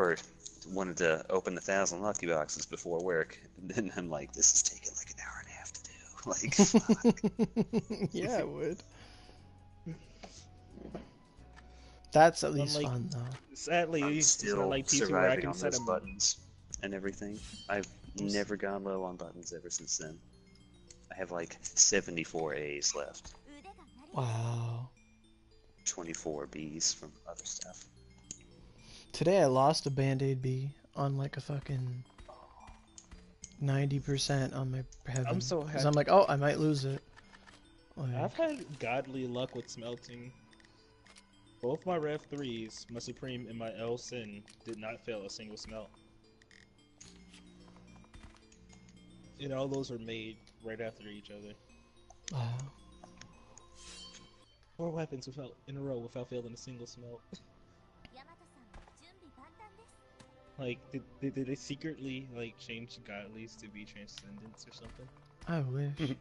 or wanted to open 1,000 lucky boxes before work, and then I'm like, this is taking like an hour and a half to do. Like, fuck. Yeah, it would. That's at least Unlike, fun though. sadly, I'm it's not still like PC where I surviving can on set those them. buttons and everything. I've never gone low on buttons ever since then. I have like 74 A's left. Wow. 24 B's from other stuff. Today I lost a Band-Aid B on like a fucking 90% on my heaven. I'm so Because happy. I'm like, oh, I might lose it. Like, I've had godly luck with smelting. Both my Rev 3s, my Supreme and my El Sin, did not fail a single smelt. And all those were made right after each other. wow. 4 weapons without in a row without failing a single smelt. Like, did they secretly like change godlies to be transcendents or something? I wish.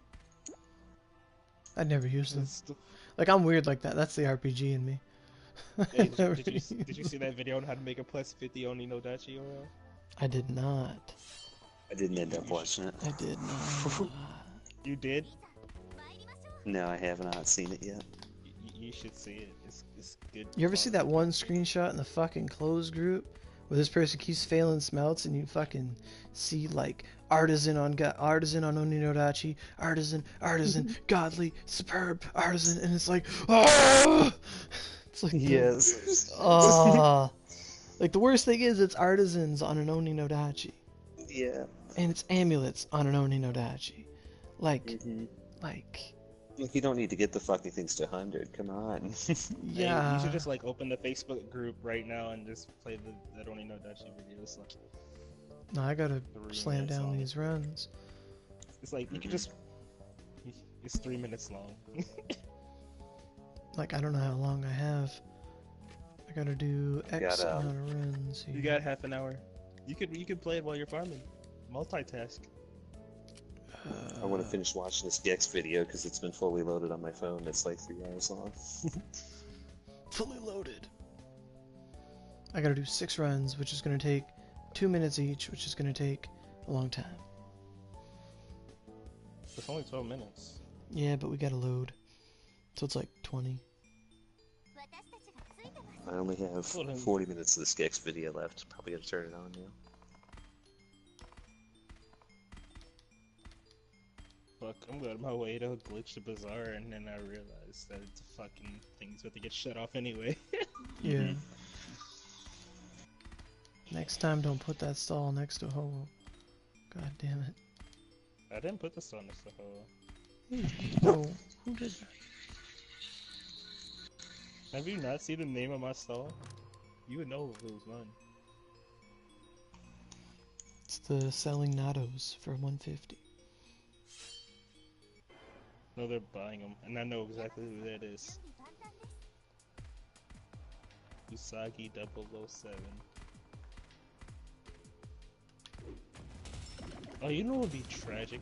I'd never used them. It's- Like, I'm weird like that. That's the RPG in me. Hey, Never did you used see that video on how to make a plus 50 Oni no Dachi Oro? I did not. I didn't end up watching it. I did not. You did? No, I have not seen it yet. You should see it. It's good. You ever see that one screenshot in the fucking closed group where this person keeps failing smelts and you fucking see like artisan on Oninodachi, artisan, godly, superb, artisan, and it's like, oh! It's like, Yes. oh. Like the worst thing is it's artisans on an Oninodachi, Yeah. and it's amulets on an Oninodachi. Like, Mm-hmm. like, Like, you don't need to get the fucking things to 100. Come on. yeah. Hey, you should just like open the Facebook group right now and just play that Oni no Dachi videos. Like, No, I gotta 3 slam minutes down long. these runs. It's like you can just. It's 3 minutes long. Like, I don't know how long I have. I gotta do X got, amount of runs here. You got half an hour. You could play it while you're farming. Multitask. I want to finish watching this Gex video because it's been fully loaded on my phone. It's like 3 hours long. Fully loaded. I gotta do 6 runs, which is gonna take 2 minutes each, which is gonna take a long time. It's only 12 minutes. Yeah, but we gotta load. So it's like 20. I only have 40 minutes of this Gex video left. Probably gotta turn it on now. Fuck, I'm going my way to glitch the bazaar, and then I realized that it's fucking thing's about to get shut off anyway. Yeah. Next time, don't put that stall next to a hole. God damn it. I didn't put this on this hole. No, who did that? Have you not seen the name of my stall? You would know if it was mine. It's the selling nattos for 150. No, they're buying them, and I know exactly who that is. Usagi 007. Oh, you know what would be tragic?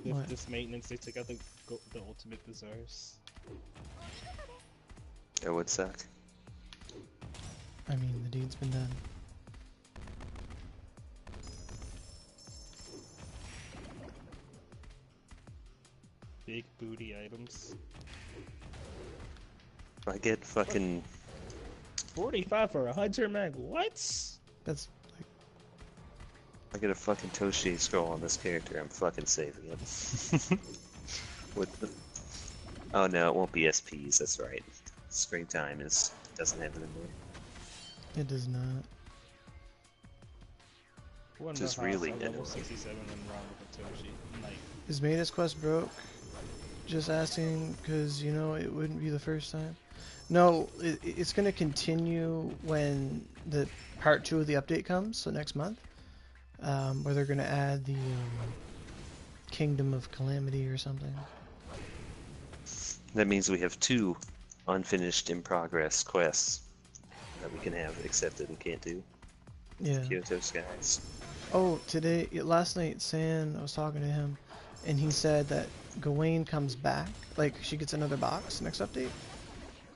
If What? this maintenance, they took out the ultimate bazaars. It would suck. I mean, the deed's been done. Big booty items. If I get fucking 45 for a hunter mag. What? That's if I get a fucking Toshi scroll on this character, I'm fucking saving it. With the... Oh no, it won't be SPs, that's right. Screen time doesn't have it in there. it does not. Wouldn't Just know how really it's on level annoying. 67 and wrong with a Toshi. Like, Is Maid's Quest broke? Just asking because, you know, it wouldn't be the first time. No, it's going to continue when the part 2 of the update comes, so next month. Where they're going to add the Kingdom of Calamity or something. That means we have 2 unfinished in progress quests that we can have accepted and can't do. Yeah. Kyoto Skies. Oh, last night, San, I was talking to him, and he said that Gawain comes back, like she gets another box next update.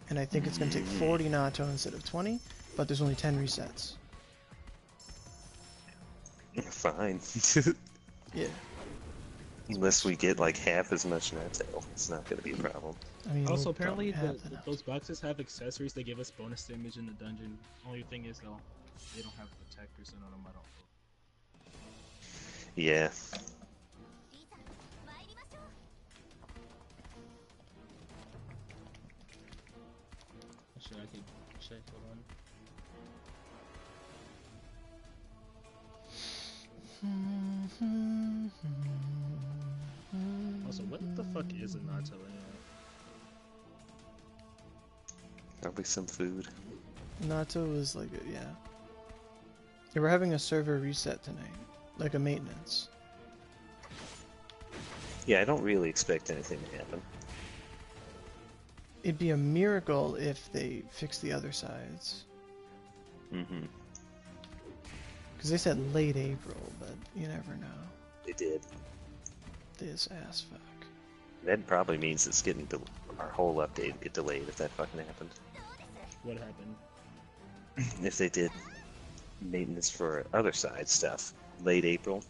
And I think it's going to take 40 Nato instead of 20, but there's only 10 resets. Fine. Yeah. Unless we get like half as much Nato, it's not going to be a problem. I mean, Also, we'll apparently, probably have enough. those boxes have accessories that give us bonus damage in the dungeon. Only thing is, though, they don't have protectors in on them. I don't know. Yeah. Actually, I can check. Hold on. Also, what the fuck is a Nato anyway? Probably some food. Nato is like, yeah. Yeah, we're having a server reset tonight, like a maintenance. Yeah, I don't really expect anything to happen. It'd be a miracle if they fix the other sides. Mm-hmm. Because they said late April, but you never know. They did. This ass fuck. That probably means it's getting our whole update get delayed if that fucking happened. What happened? If they did maintenance for other side stuff late April,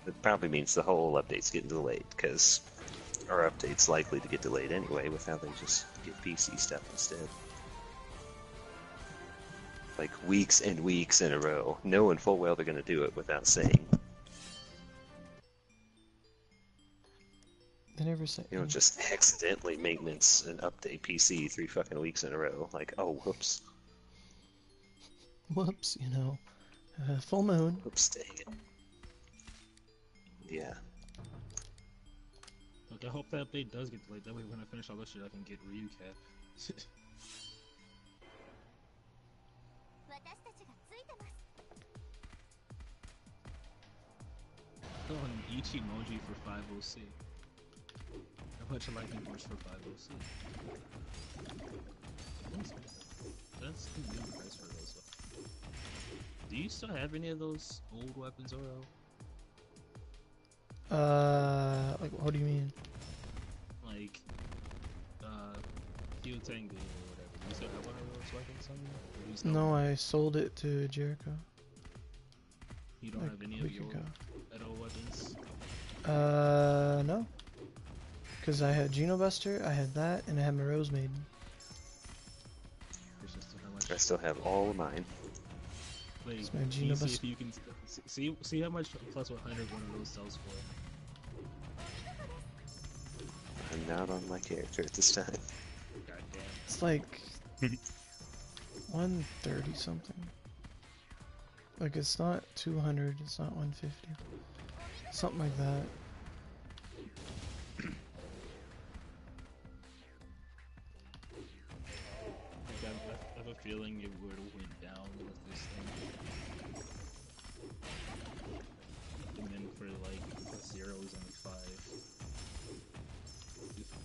it probably means the whole update's getting delayed, because our update's likely to get delayed anyway with how they just get PC stuff instead. Like weeks and weeks in a row, knowing full well they're going to do it without saying. They never say. You don't just accidentally maintenance and update PC 3 fucking weeks in a row. Like, oh, whoops. Whoops, you know. Full moon. Whoops, dang it. Yeah. Look, I hope that update does get delayed. That way, when I finish all this shit, I can get Ryucat. Oh, an each emoji for 506. How much I like numbers for 506? That's the new price for those. Do you still have any of those old weapons, Oro? Like, what do you mean? Like, Kyotengu or whatever. Do you still have one of those weapons on you? Or do you still No, I sold it to Jericho. You don't like have any a of week your ago. metal weapons? No. Because I had Genobuster, I had that, and I had my Rose Maiden. I still have all of mine. Wait, It's my can you see Genobuster. if you can see how much plus 100 one of those sells for? I'm not on my character at this time. God damn. It's like 130 something. Like, it's not 200, it's not 150. Something like that. Like, I have a feeling it would have went down with this thing. And then for like 0 is only 5.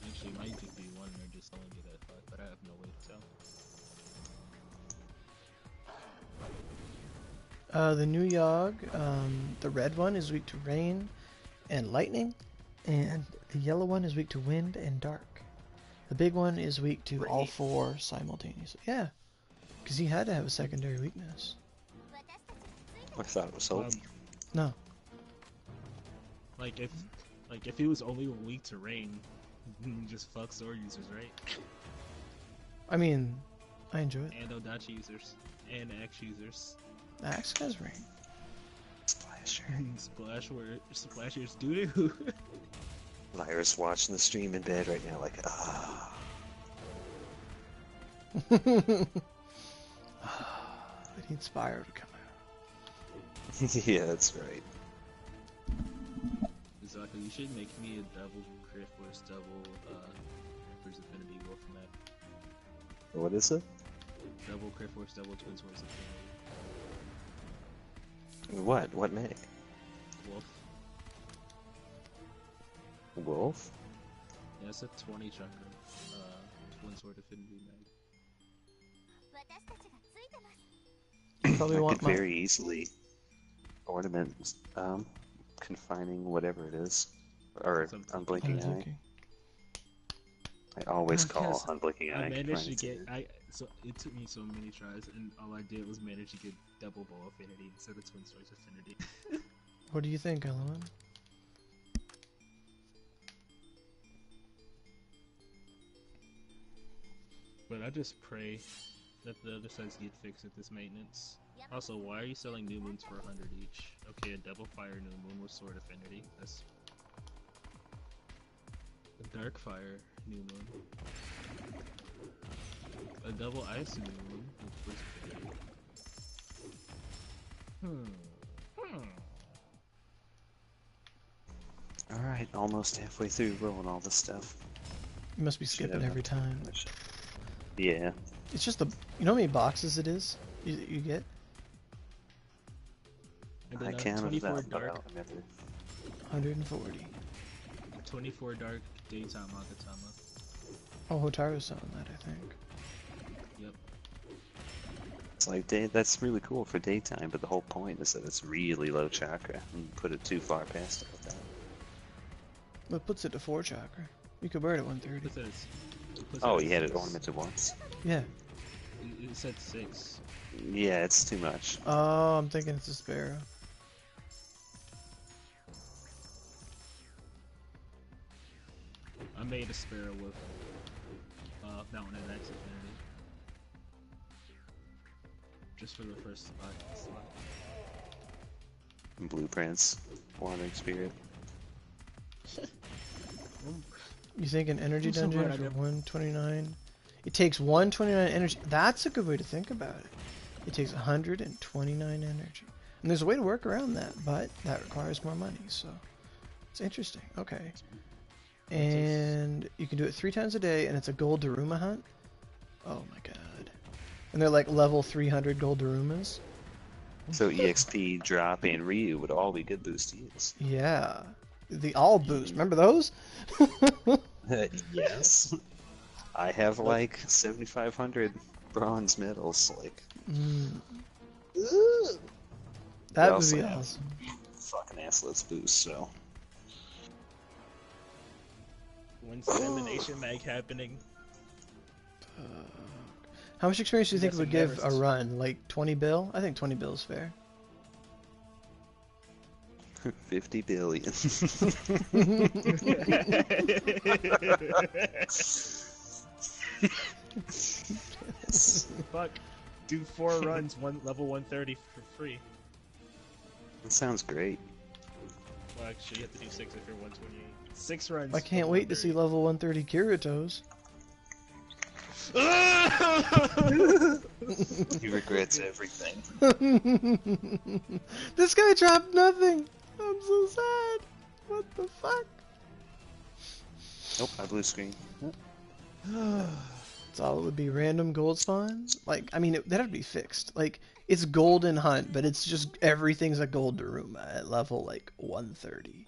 Actually, it might just be 1 and they're just selling it at 5, but I have no way to tell. The new Yogg, the red one is weak to rain and lightning, and the yellow one is weak to wind and dark. The big one is weak to all 4 simultaneously. Yeah, because he had to have a secondary weakness. I thought it was holy. No. Like if he was only weak to rain, just fuck sword users, right? I mean, I enjoy it. And Odachi users and axe users. Axe has rain. Splashers doo doo. Lyra's watching the stream in bed right now, like, ah. I need Spyro to come out. Yeah, that's right. Exactly. You should make me a double crit force, double Twins Affinity Wolf map. What is it? Double crit force, double Twin Swords Affinity. What? What mag? Wolf. Wolf? Yeah, it's a 20 chakra Twin Sword Affinity mag. Probably I want could very easily ornament confining whatever it is. Or Something. unblinking eye. I always Because call Unblinking I Eye. managed to Right. get so it took me so many tries, and all I did was manage to get double bow affinity instead of twin swords affinity. What do you think, Element? But I just pray that the other sides get fixed at this maintenance. Also, why are you selling new moons for 100 each? Okay, a double fire new moon with sword affinity. That's a dark fire new moon. A double ice new moon with bliss affinity. Alright, almost halfway through rolling all this stuff. You must be skipping every time. Yeah. It's just the. You know how many boxes it is? You get? And I then counted 24 that, but I dark, don't remember. 140. 24 dark daytime Agatama. Oh, Hotaru's selling that, I think. Yep. It's like, that's really cool for daytime, but the whole point is that it's really low chakra, and put it too far past it with that. That puts it to 4 chakra. You could burn it at 130. Puts it as- puts Oh, at you had it 6. ornamented once? Yeah. It said 6. Yeah, it's too much. Oh, I'm thinking it's a sparrow. I made a sparrow with Mountain and X affinity. Just for the first slot. Blueprints, Wandering Spirit. You think an energy I'm so dungeon glad I for never- 129? It takes 129 energy. That's a good way to think about it. It takes 129 energy. And there's a way to work around that, but that requires more money, so it's interesting. Okay. And you can do it 3 times a day, and it's a gold Daruma hunt. Oh my god. And they're like level 300 gold Darumas. So EXP, Drop, and Ryu would all be good boost to use. Yeah. The all boost. Remember those? Yes. I have like 7,500 bronze medals, like. That would also be have awesome. Fucking assless boost, so. When's the elimination mag happening? How much experience do you think it That's would give a embarrassed. run? Like 20 bill? I think 20 bill is fair. 50 billion. Fuck. Do 4 runs, level 130 for free. That sounds great. Well, actually, you have to do 6 if you're 128. 6 runs. I can't level wait to see 130. level 130 Kiratos. He regrets everything. This guy dropped nothing. I'm so sad. What the fuck? Nope, I blue screen. So it would be random gold spawns. Like, I mean, that'd have to be fixed. Like, it's golden hunt, but it's just everything's a gold Daruma at level like 130.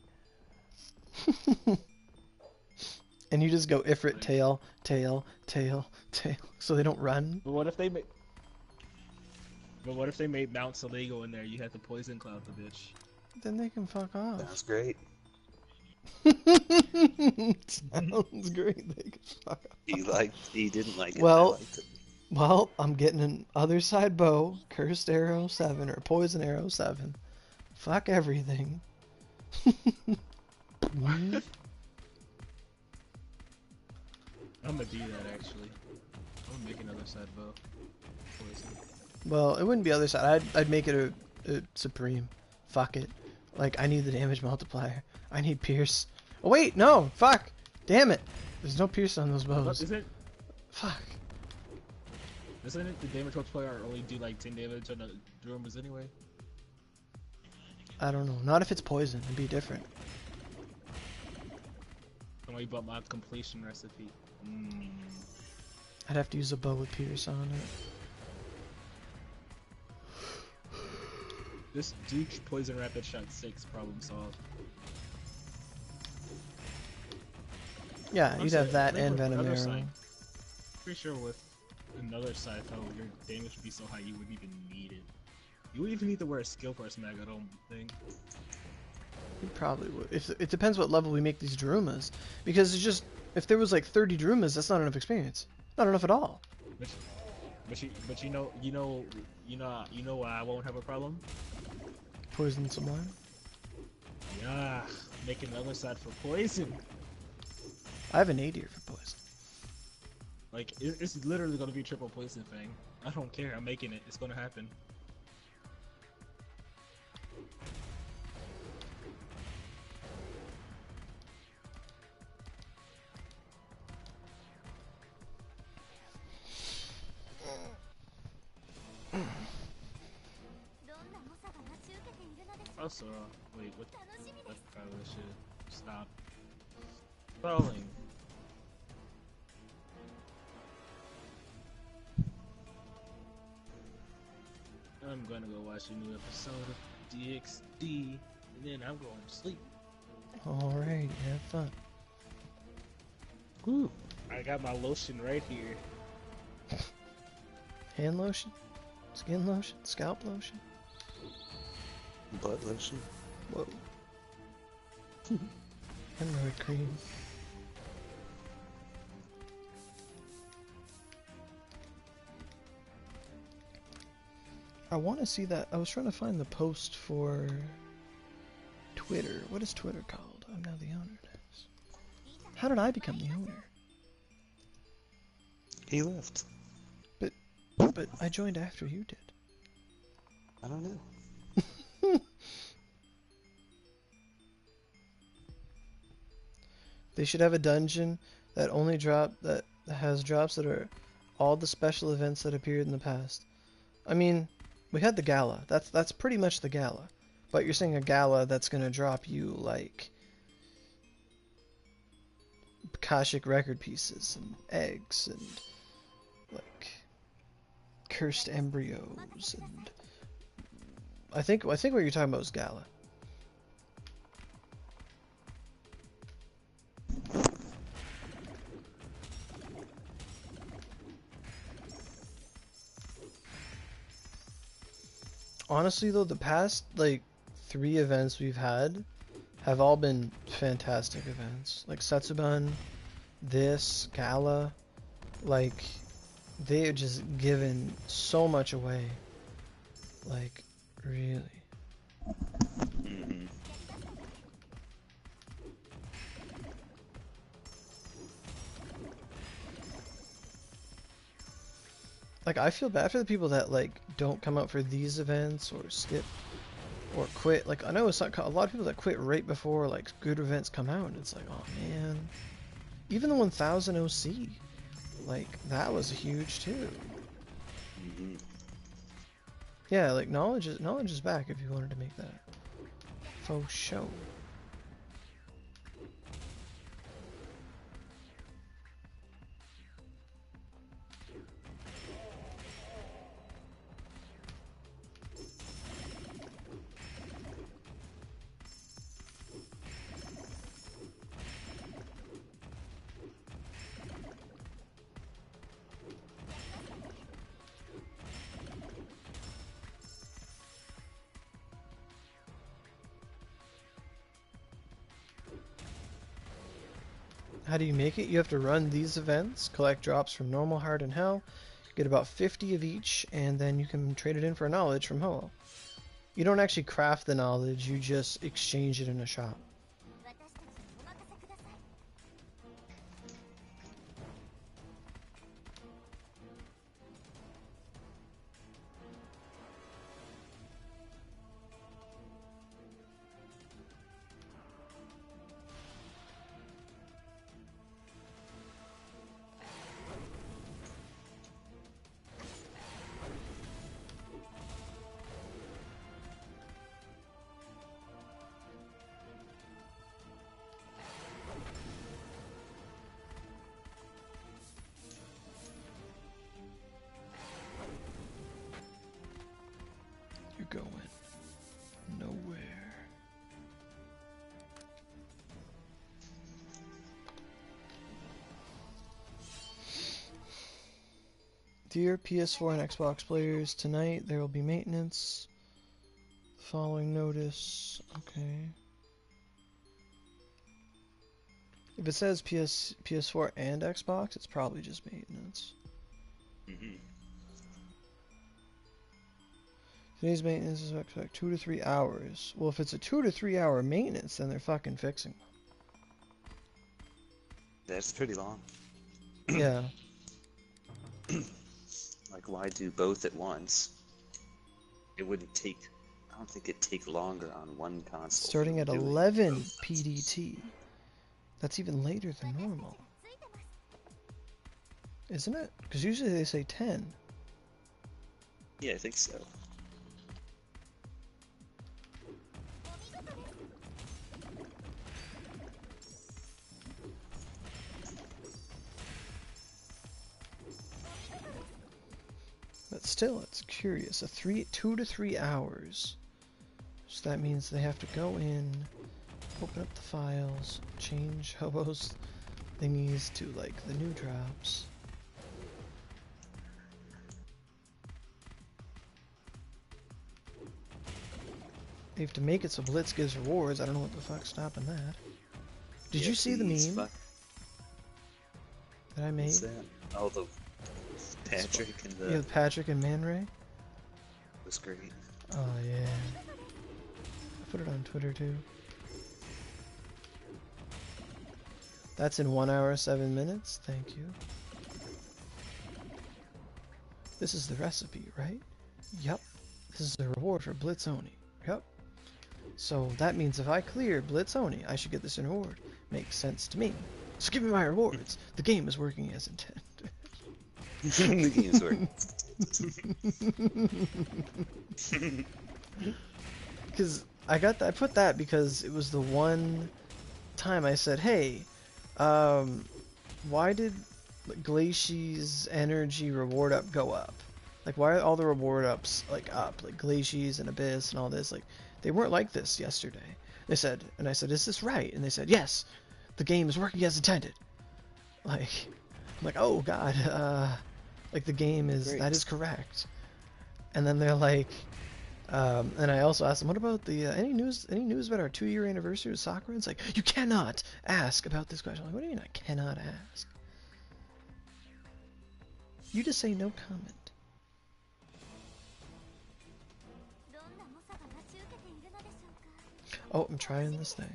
And you just go Ifrit tail, tail, tail, tail, so they don't run. But what if they made? But what if they made Mount Saligo in there? You had to poison cloud the bitch. Then they can fuck off. Sounds great. Sounds great. They can fuck off. He didn't like it. Well- I liked it. Well, I'm getting an other side bow, cursed arrow 7 or poison arrow 7. Fuck everything. I'm gonna do that actually. I'm gonna make another side bow. Poison. Well, it wouldn't be other side. I'd make it a supreme. Fuck it. Like, I need the damage multiplier. I need pierce. Oh wait, no! Fuck! Damn it! There's no pierce on those What, bows. Fuck. Doesn't it the damage multiplier only do like 10 damage on the Drumas anyway? I don't know. Not if it's poison. It'd be different. Don't worry about my completion recipe. I'd have to use a bow with pierce on it. Just do poison rapid shot 6, problem solved. Yeah, you'd have that I think and with venom another arrow. side- Pretty sure with another side though, your damage would be so high you wouldn't even need it. You wouldn't even need to wear a skill force mag, I don't think. You probably would. If it depends what level we make these Darumas, because it's just If there was like 30 Drumas, that's not enough experience. Not enough at all. But you know why I won't have a problem? Poison Sublime. Yeah, making another side for poison. I have an nadir for poison. Like it's literally gonna be triple poison thing. I don't care. I'm making it. It's gonna happen. Also, wait, what probably should stop falling. I'm gonna go watch a new episode of DXD, and then I'm going to sleep. Alright, have fun. Woo! I got my lotion right here. Hand lotion? Skin lotion? Scalp lotion? Butt lotion. Whoa. Hemorrhoid cream. I want to see that. I was trying to find the post for Twitter. What is Twitter called? I'm now the owner. How did I become the owner? He left. But I joined after you did. I don't know. They should have a dungeon that only has drops that are all the special events that appeared in the past. I mean, we had the gala. That's pretty much the gala. But you're saying a gala that's gonna drop you like Akashic record pieces and eggs and like cursed embryos and I think what you're talking about is gala. Honestly though, the past like 3 events we've had have all been fantastic events. Like Setsuban, this, Gala, like they've just given so much away. Like, really. Mm-hmm. Like, I feel bad for the people that like don't come out for these events or skip or quit. Like, I know it's not a lot of people that quit right before like good events come out, and it's like, oh man. Even the 1000 OC, like that was huge too. Mm-hmm. Yeah, like knowledge is back if you wanted to make that faux show. How do you make it? You have to run these events, collect drops from normal, hard, and hell, get about 50 of each, and then you can trade it in for knowledge from Ho-Oh. You don't actually craft the knowledge, you just exchange it in a shop. You're going nowhere. Dear PS4 and Xbox players, tonight there will be maintenance. Following notice. Okay. If it says PS4 and Xbox, it's probably just maintenance. Mm-hmm. Today's maintenance is like 2 to 3 hours. Well, if it's a 2 to 3 hour maintenance, then they're fucking fixing them. That's pretty long. Yeah. Like, why do both at once? It wouldn't take. I don't think it'd take longer on one console. Starting at than doing 11 both. PDT. That's even later than normal. Isn't it? Because usually they say 10. Yeah, I think so. But still, it's curious. 2 to 3 hours. So that means they have to go in, open up the files, change Hobo's thingies to like the new drops. They have to make it so Blitz gives rewards. I don't know what the fuck's stopping that. Did you see the meme that I made? What's that? Oh, the Patrick and the. Yeah, Patrick and Man Ray. Was great. Oh yeah. I put it on Twitter too. That's in 1 hour 7 minutes. Thank you. This is the recipe, right? Yep. This is the reward for Blitz Oni. Yep. So that means if I clear Blitz Oni, I should get this reward. Makes sense to me. So give me my rewards. The game is working as intended. The game's working. Because I put that because it was the one time I said, hey, why did Glacie's energy reward up go up? Like, why are all the reward ups like up? Like Glacie's and Abyss and all this, like they weren't like this yesterday. They said, and I said, is this right? And they said, yes, the game is working as intended. Like, I'm like, oh god, like the game is Great. that is correct. And then they're like, and I also asked them, what about the any news about our 2-year anniversary of Sakura? It's like, you cannot ask about this question. I'm like, what do you mean I cannot ask? You just say no comment. Oh, I'm trying this thing.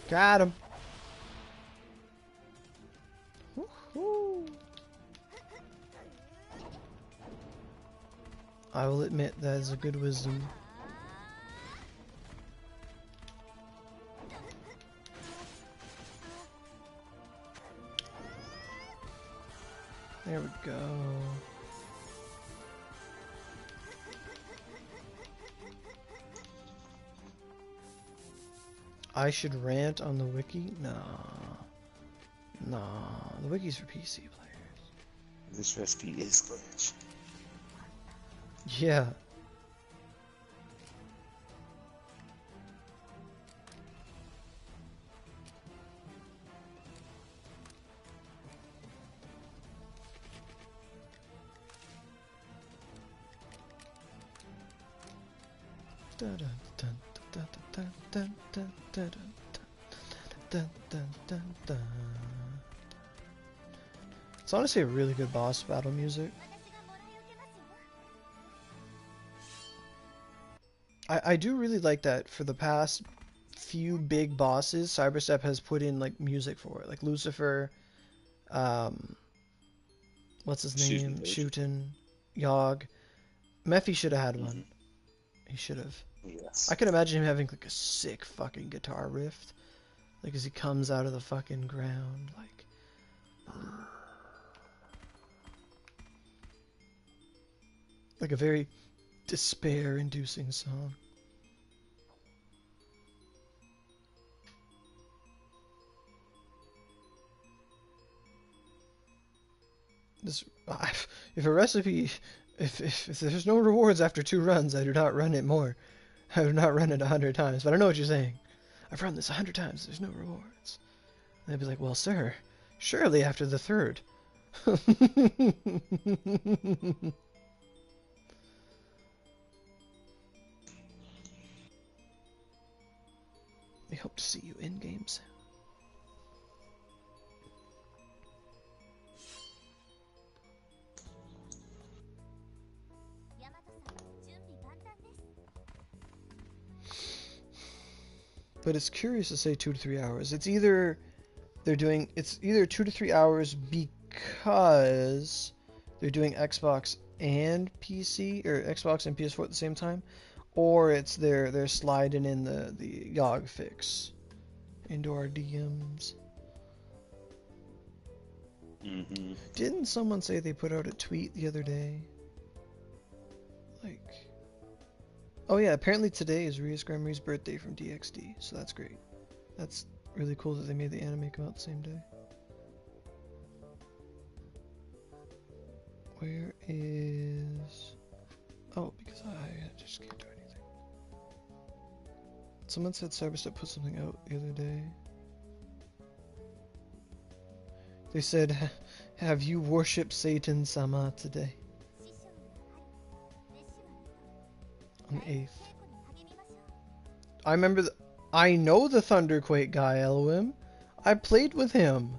Got him. Woohoo. I will admit that is a good wisdom. There we go. I should rant on the wiki? Nah. Nah. The wiki's for PC players. This recipe is glitch. Yeah. It's honestly a really good boss battle music. I do really like that for the past few big bosses, Cyberstep has put in like music for it. Like Lucifer, what's his name? Shootin', Yogg. Mephi should have had one. He should have. Yes. I can imagine him having like a sick fucking guitar riff. Like as he comes out of the fucking ground, like a very despair-inducing song. If a recipe, if there's no rewards after 2 runs, I do not run it more. I do not run it 100 times. But I know what you're saying. I've run this 100 times. There's no rewards. And they'd be like, well, sir, surely after the 3rd. I hope to see you in game soon. But it's curious to say 2 to 3 hours. It's either 2 to 3 hours because they're doing Xbox and PC, or Xbox and PS4 at the same time, or it's they're sliding in the YOG fix into our DMs. Mm-hmm. Didn't someone say they put out a tweet the other day? Like, oh yeah, apparently today is Rias Grandmary's birthday from DXD, so that's great. That's really cool that they made the anime come out the same day. Where is... Oh, because I just can't do anything. Someone said Cyberstep put something out the other day. They said, have you worshipped Satan-sama today? On the 8th. I remember I know the Thunderquake guy, Elohim. I played with him.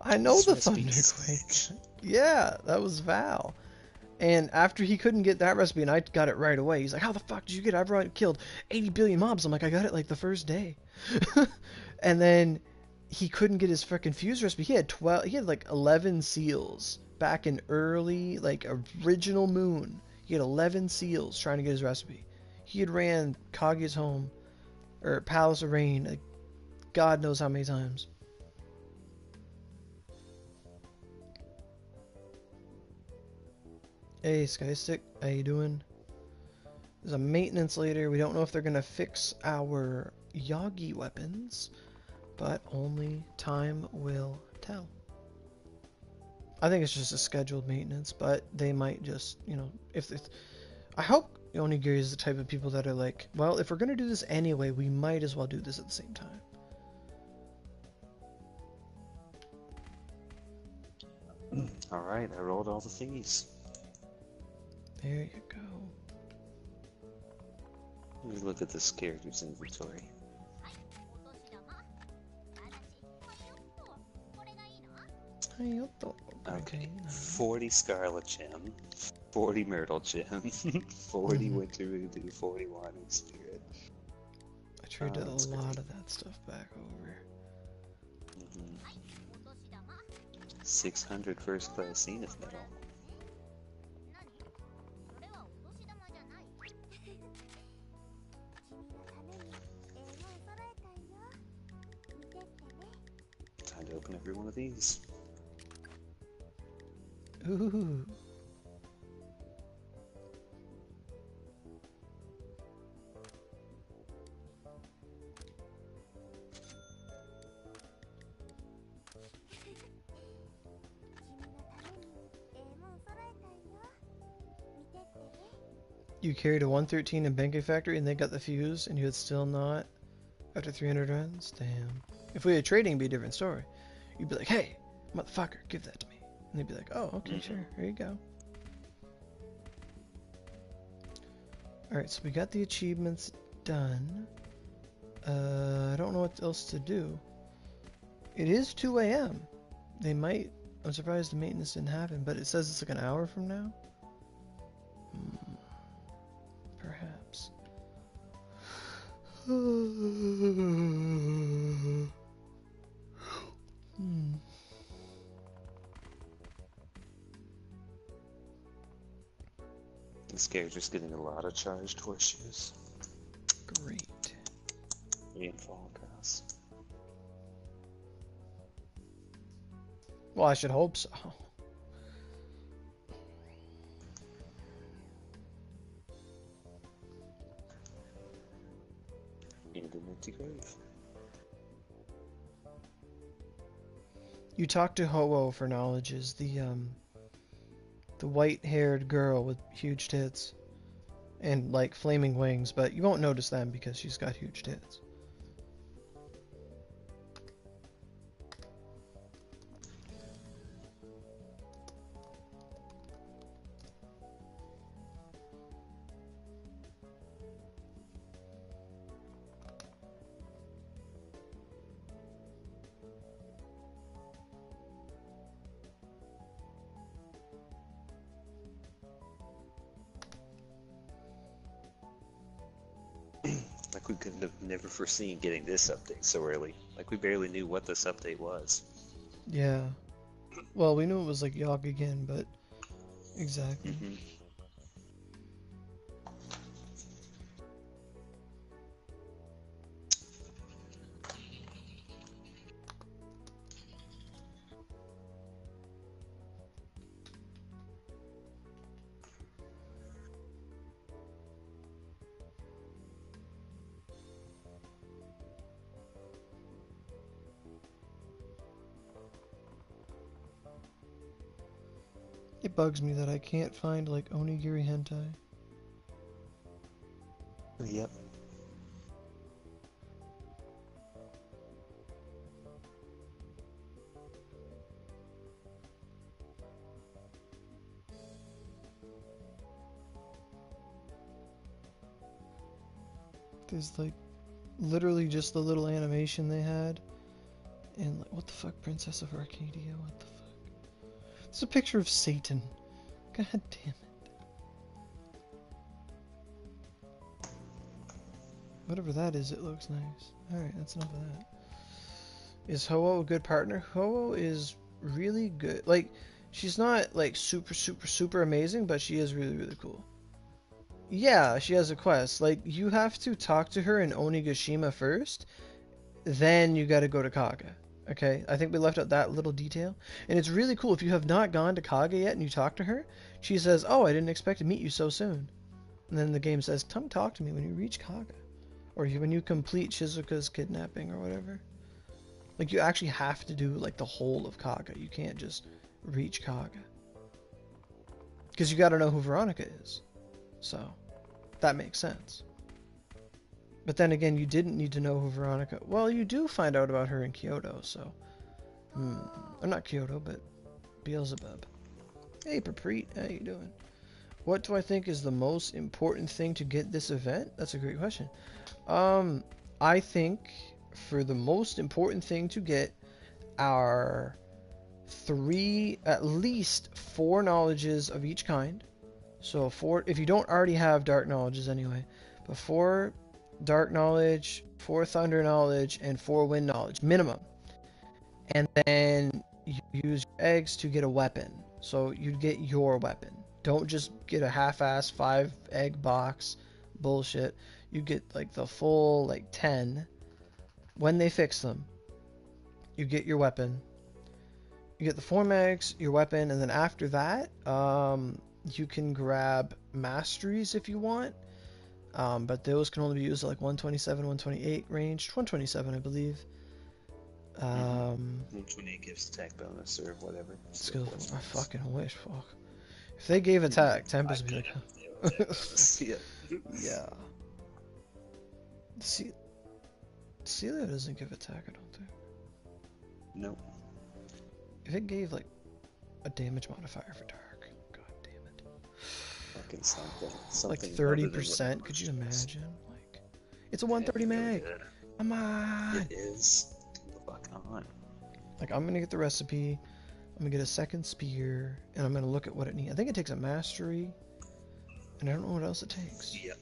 I know the Thunderquake. Yeah, that was Val. And after he couldn't get that recipe, and I got it right away, he's like, how the fuck did you get it? I've already killed 80 billion mobs. I'm like, I got it like the first day. And then he couldn't get his freaking fuse recipe. He had like 11 seals back in early, like original Moon. He had 11 seals trying to get his recipe. He had ran Kaguya's Home, or Palace of Rain, like God knows how many times. Hey Skystick, how you doing? There's a maintenance later. We don't know if they're gonna fix our Yagi weapons, but only time will tell. I think it's just a scheduled maintenance, but they might just, you know, I hope Onigiri is the type of people that are like, well, if we're gonna do this anyway, we might as well do this at the same time. Alright, I rolled all the thingies. There you go. Let me look at this character's inventory. Okay, 40 Scarlet Gem, 40 Myrtle Gem, 40 Winter Voodoo, 40 Wandering Spirit. I traded a lot of that stuff back over. 600 first class Zenith medal. Time to open every one of these. Ooh. You carried a 113 in Benkei Factory and they got the fuse and you had still not after 300 runs? Damn. If we had trading, it'd be a different story. You'd be like, hey, motherfucker, give that to me. And they'd be like, oh, okay, sure, here you go. Alright, so we got the achievements done. I don't know what else to do. It is 2 a.m. They might... I'm surprised the maintenance didn't happen, but it says it's like an hour from now. Perhaps. This character's getting a lot of charged horseshoes. Great. Rainfall across. Well, I should hope so. And an empty grave. You talk to Ho-Oh for knowledge is the white-haired girl with huge tits and like flaming wings, but you won't notice them because she's got huge tits. Like we could have never foreseen getting this update so early. Like we barely knew what this update was. Yeah. Well, we knew it was like Yogg again, but exactly. Mm-hmm. It bugs me that I can't find like onigiri hentai. Yep. There's like literally just the little animation they had. And like, what the fuck, Princess of Arcadia? What the fuck? It's a picture of Satan. God damn it. Whatever that is, it looks nice. Alright, that's enough of that. Is Ho-Oh a good partner? Ho-Oh is really good. Like, she's not like super amazing, but she is really cool. Yeah, she has a quest. Like, you have to talk to her in Onigashima first, then you gotta go to Kaga. Okay? I think we left out that little detail. And it's really cool. If you have not gone to Kaga yet and you talk to her, she says, "Oh, I didn't expect to meet you so soon." And then the game says, "Come talk to me when you reach Kaga." Or when you complete Shizuka's kidnapping or whatever. Like, you actually have to do, like, the whole of Kaga. You can't just reach Kaga. Because you gotta know who Veronica is. So, that makes sense. But then again, you didn't need to know who Veronica... Well, you do find out about her in Kyoto, so... Or not Kyoto, but Beelzebub. Hey, Papreet, how you doing? What do I think is the most important thing to get this event? That's a great question. I think for the most important thing to get are at least 4 knowledges of each kind. So 4, if you don't already have dark knowledges anyway, but 4 dark knowledge, 4 thunder knowledge, and 4 wind knowledge minimum. And then you use eggs to get a weapon. So you'd get your weapon. Don't just get a half-ass 5 egg box bullshit. You get like the full like 10. When they fix them, you get your weapon. You get the 4 megs, your weapon, and then after that, you can grab masteries if you want. But those can only be used at like 127, 128 range. 127, I believe. 128 gives attack bonus or whatever. Skillful. I fucking wish. Fuck. If they gave attack, Tempest would be like... Yeah. Celia doesn't give attack, I don't think. Nope. If it gave like a damage modifier for dark, god damn it. Fucking something. Like Something 30%, could you imagine? Like, it's a 130 mag. Come on. It is. Fuck on. Like, I'm gonna get the recipe. I'm gonna get a second spear, and I'm gonna look at what it needs. I think it takes a mastery, and I don't know what else it takes. Yep.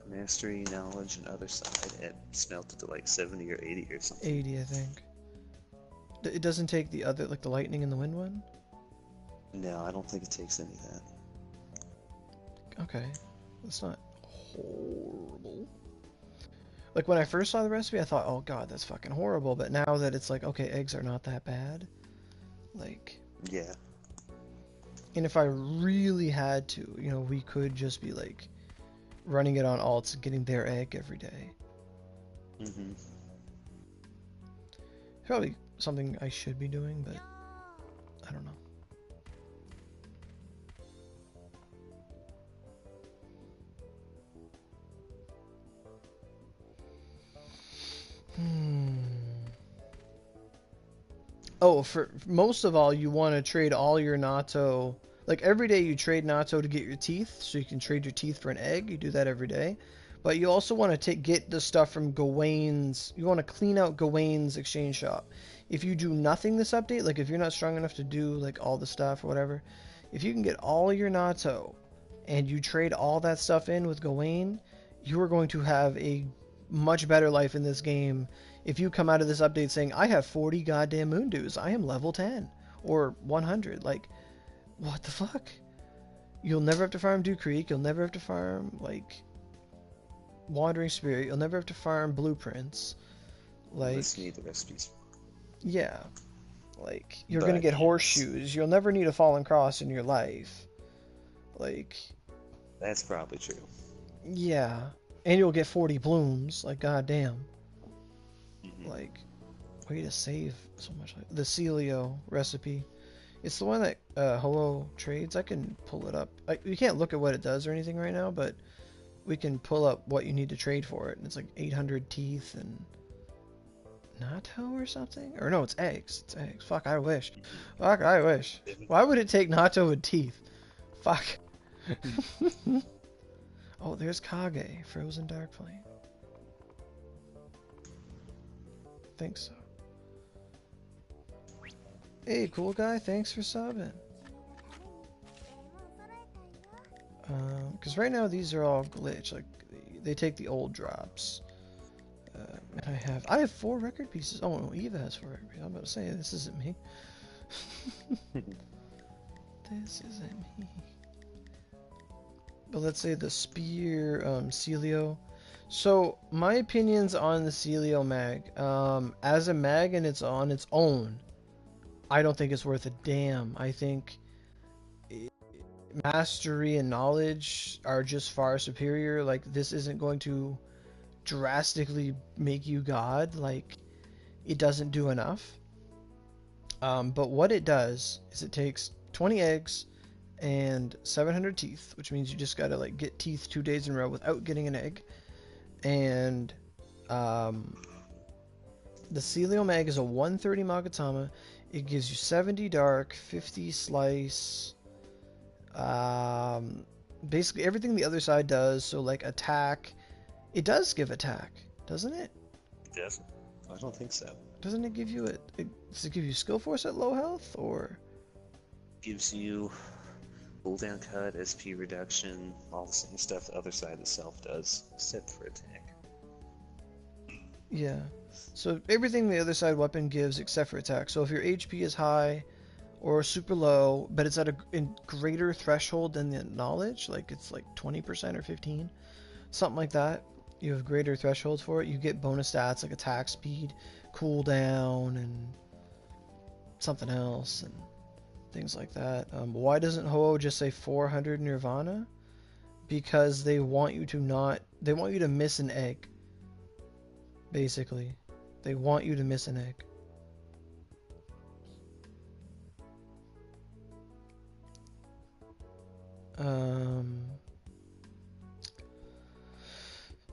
Mastery, knowledge, and other side. It smelted to like 70 or 80 or something. 80, I think. It doesn't take the other, like the lightning and the wind one? No, I don't think it takes any of that. Okay. That's not horrible. Like, when I first saw the recipe, I thought, oh god, that's fucking horrible. But now that it's like, okay, eggs are not that bad. Like... Yeah. And if I really had to, you know, we could just be like... running it on alts and getting their egg every day. Mm-hmm. Probably something I should be doing, but I don't know. Oh, for most of all, you want to trade all your natto. Like, every day you trade natto to get your teeth, so you can trade your teeth for an egg. You do that every day. But you also want to get the stuff from Gawain's. You want to clean out Gawain's exchange shop. If you do nothing this update, like if you're not strong enough to do like all the stuff or whatever, if you can get all your natto and you trade all that stuff in with Gawain, you are going to have a much better life in this game if you come out of this update saying, I have 40 goddamn moon dews. I am level 10 or 100. Like, what the fuck? You'll never have to farm Dew Creek. You'll never have to farm, like, Wandering Spirit. You'll never have to farm Blueprints. Like, Let's need the recipes. yeah. Like, you're gonna get horseshoes. You'll never need a Fallen Cross in your life. Like... That's probably true. Yeah. And you'll get 40 blooms. Like, goddamn. Like, way to save so much. The Celio recipe. It's the one that Hello trades. I can pull it up. You can't look at what it does or anything right now, but we can pull up what you need to trade for it. And it's like 800 teeth and natto or something? Or no, it's eggs. It's eggs. Fuck, I wish. Fuck, I wish. Why would it take natto with teeth? Fuck. Oh, there's Kage, Frozen Dark Flame. Think so. Hey, cool guy, thanks for subbing. Because right now these are all glitch. Like, they take the old drops. And I have 4 record pieces. Oh, no, Eva has 4 record pieces. I'm about to say, this isn't me. This isn't me. But let's say the Spear Celio. So, my opinions on the Celio mag. As a mag and it's on its own, I don't think it's worth a damn. I think mastery and knowledge are just far superior. Like, this isn't going to drastically make you god. Like, it doesn't do enough. But what it does is it takes 20 eggs and 700 teeth, which means you just gotta like get teeth 2 days in a row without getting an egg. And the Celio mag is a 130 Magatama. It gives you 70 dark, 50 slice, basically everything the other side does. So like attack, it does give attack, doesn't it? It doesn't. I don't think so. Doesn't it give you does it give you skill force at low health, or gives you cooldown cut, SP reduction, all the same stuff the other side itself does, except for attack. Yeah. So everything the other side weapon gives except for attack. So if your HP is high or super low, but it's at a greater threshold than the knowledge, like it's like 20% or 15, something like that, you have greater thresholds for it, you get bonus stats like attack speed, cooldown, and something else, and things like that. Why doesn't Ho-Oh just say 400 Nirvana? Because they want you to miss an egg. Basically. They want you to miss an egg.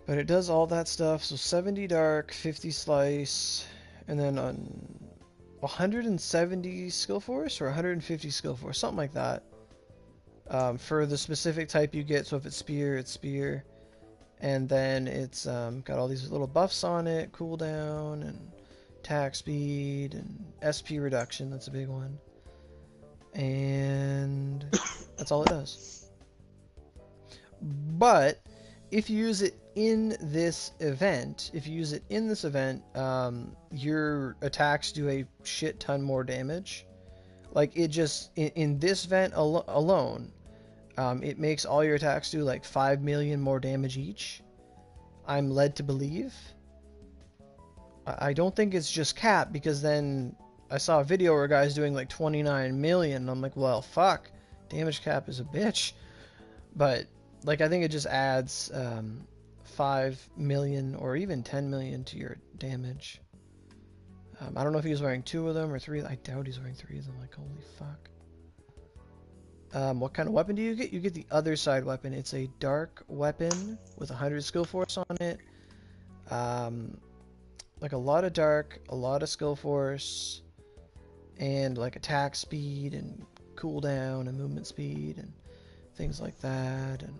But it does all that stuff. So 70 dark, 50 slice, and then on 170 skill force or 150 skill force, something like that. For the specific type you get. So if it's spear, it's spear. And then it's got all these little buffs on it, cooldown and attack speed and SP reduction. That's a big one. And that's all it does. But if you use it in this event, your attacks do a shit ton more damage. Like, it just, in this event alone, it makes all your attacks do like 5 million more damage each. I'm led to believe. I don't think it's just cap, because then I saw a video where a guy's doing like 29 million, and I'm like, well, fuck. Damage cap is a bitch. But, like, I think it just adds 5 million or even 10 million to your damage. I don't know if he was wearing 2 of them or 3. I doubt he's wearing 3 of them. Like, holy fuck. What kind of weapon do you get? You get the other side weapon. It's a dark weapon with 100 skill force on it. Like a lot of dark, a lot of skill force, and like attack speed and cooldown and movement speed and things like that. And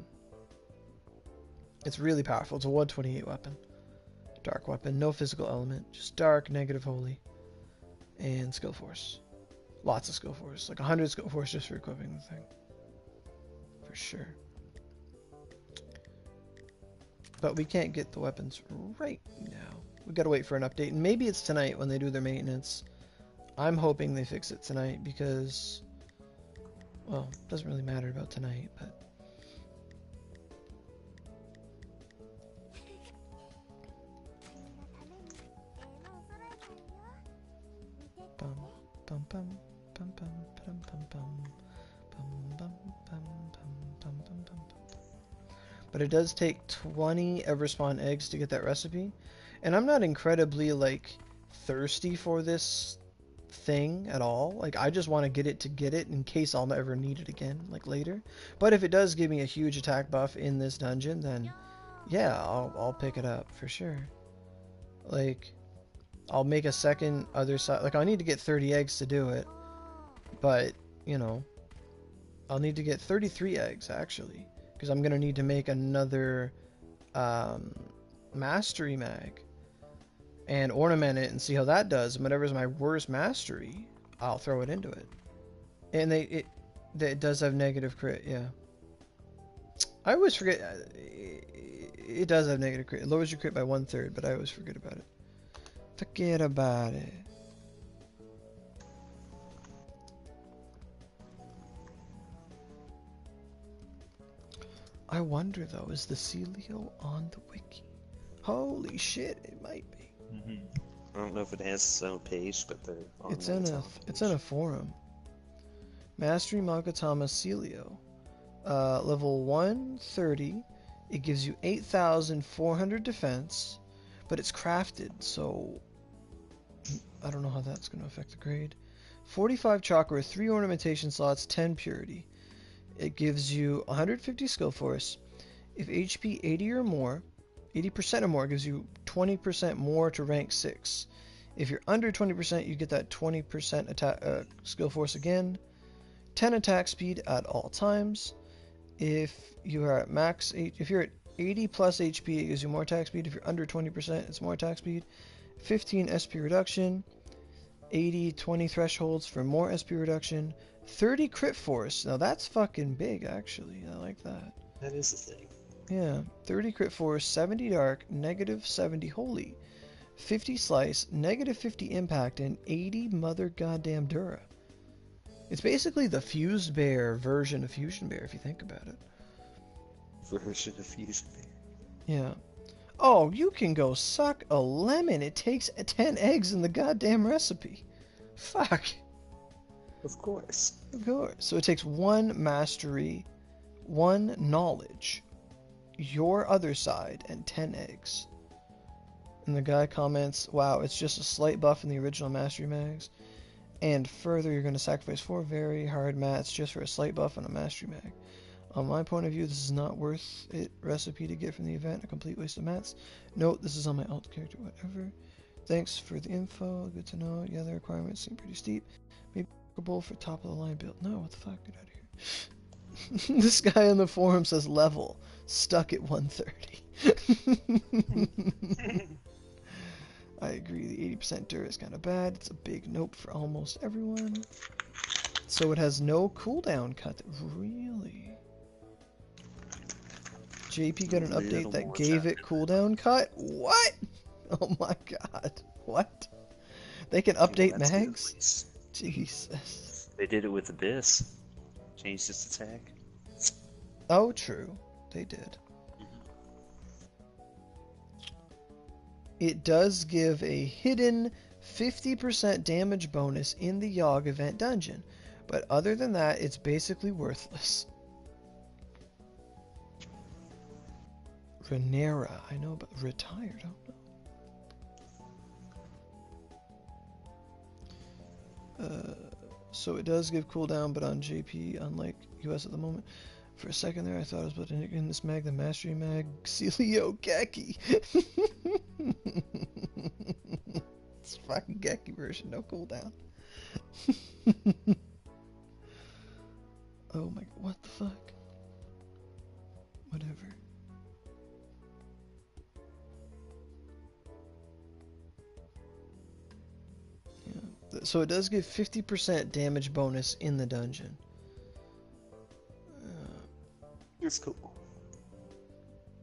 it's really powerful. It's a 128 weapon. Dark weapon, no physical element, just dark, negative, holy, and skill force. Lots of skill force, like 100 skill force just for equipping the thing. For sure. but we can't get the weapons right now. We gotta wait for an update, and maybe it's tonight when they do their maintenance. I'm hoping they fix it tonight because, well, it doesn't really matter about tonight, but. Bum, bum, bum, bum, bum, bum, bum, bum. Bum, bum, bum, bum, bum, bum, bum. But it does take 20 Everspawn eggs to get that recipe. And I'm not incredibly, like, thirsty for this thing at all. Like, I just want to get it in case I'll ever need it again, like, later. But if it does give me a huge attack buff in this dungeon, then, yeah, I'll pick it up, for sure. Like, I'll make a second other side. Like, I need to get 30 eggs to do it. But, you know, I'll need to get 33 eggs, actually. Because I'm going to need to make another mastery mag and ornament it and see how that does. And whatever's my worst mastery, I'll throw it into it. And it does have negative crit, yeah. I always forget. It does have negative crit. It lowers your crit by 1/3, but I always forget about it. Forget about it. I wonder though, is the Celio on the wiki? Holy shit, it might be. I don't know if it has its own page, but they're on It's in a forum. Mastery Magatama Celio. Level 130. It gives you 8,400 defense, but it's crafted, so I don't know how that's going to affect the grade. 45 chakra, 3 ornamentation slots, 10 purity. It gives you 150 skill force. If HP 80 or more, 80% or more, it gives you 20% more to rank 6. If you're under 20%, you get that 20% attack skill force again. 10 attack speed at all times. If you are at max, if you're at 80 plus HP, it gives you more attack speed. If you're under 20%, it's more attack speed. 15 SP reduction. 80-20 thresholds for more SP reduction. 30 crit force. Now that's fucking big, actually. I like that. That is the thing. Yeah. 30 crit force, 70 dark, negative 70 holy, 50 slice, negative 50 impact, and 80 mother goddamn dura. It's basically the Fused Bear version of Fusion Bear, if you think about it. Version of Fusion Bear. Yeah. Oh, you can go suck a lemon. It takes 10 eggs in the goddamn recipe. Fuck. Of course. Of course. So it takes 1 mastery, 1 knowledge, your other side, and 10 eggs. And the guy comments, wow, it's just a slight buff in the original mastery mags. And further, you're going to sacrifice 4 very hard mats just for a slight buff on a mastery mag. On my point of view, this is not worth it recipe to get from the event, a complete waste of mats. Note, this is on my alt character, whatever. Thanks for the info, good to know. Yeah, the requirements seem pretty steep. Maybe workable for top of the line build. No, what the fuck, get out of here. This guy on the forum says level, stuck at 130. I agree, the 80% dur is kind of bad. It's a big nope for almost everyone. So it has no cooldown cut. Really? JP got an update that gave it cooldown cut? What? Oh my god. What? They can update mags? Jesus. They did it with Abyss. Changed its attack. Oh, true. They did. It does give a hidden 50% damage bonus in the Yogg event dungeon, but other than that, it's basically worthless. Renera, I know, but retired, I don't know. So it does give cooldown, but on JP, unlike US at the moment. For a second there, I thought I was about to in this mag, the Mastery Mag, Celio Geki. It's fucking Geki version, no cooldown. Oh my, what the fuck? Whatever. Yeah. So it does give 50% damage bonus in the dungeon. It's cool.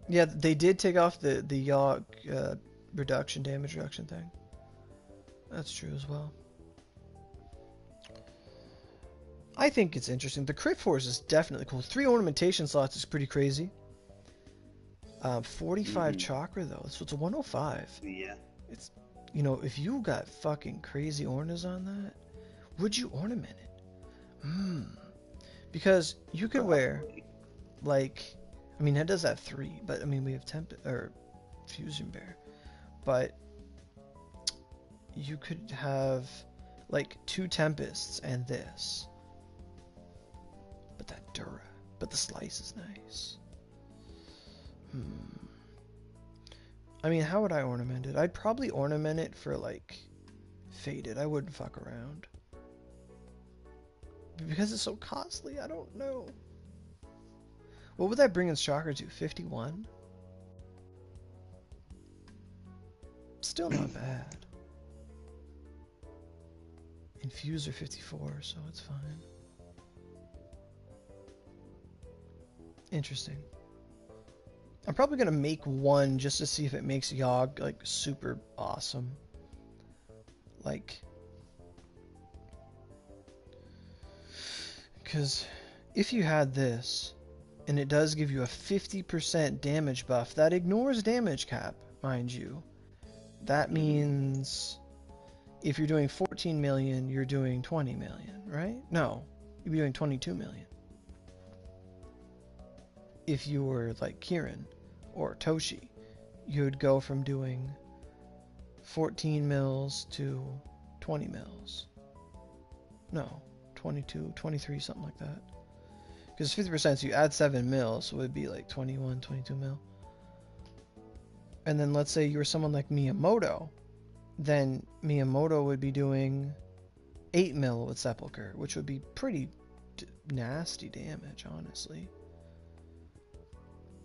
Yeah, they did take off the Yogg damage reduction thing. That's true as well. I think it's interesting. The crit force is definitely cool. 3 ornamentation slots is pretty crazy. 45 chakra though, so it's a 105. Yeah. It's, you know, if you got fucking crazy ornas on that, would you ornament it? Because you could wear, like, I mean, it does have 3, but I mean, we have Fusion Bear, but you could have like 2 Tempests and this. But that Dura, but the slice is nice. I mean, how would I ornament it? I'd probably ornament it for like faded. I wouldn't fuck around. Because it's so costly, I don't know. What would that bring its chakra to? 51? Still not bad. Infuser 54, so it's fine. Interesting. I'm probably gonna make one just to see if it makes Yogg like super awesome. Like, because if you had this, and it does give you a 50% damage buff, that ignores damage cap, mind you. That means if you're doing 14 million, you're doing 20 million, right? No, you'd be doing 22 million. If you were like Kieran or Toshi, you'd go from doing 14 mils to 20 mils. No, 22, 23, something like that. Because 50%, so you add 7 mils, so it would be like 21, 22 mil. And then let's say you were someone like Miyamoto, then Miyamoto would be doing 8 mil with Sepulcher, which would be pretty nasty damage, honestly.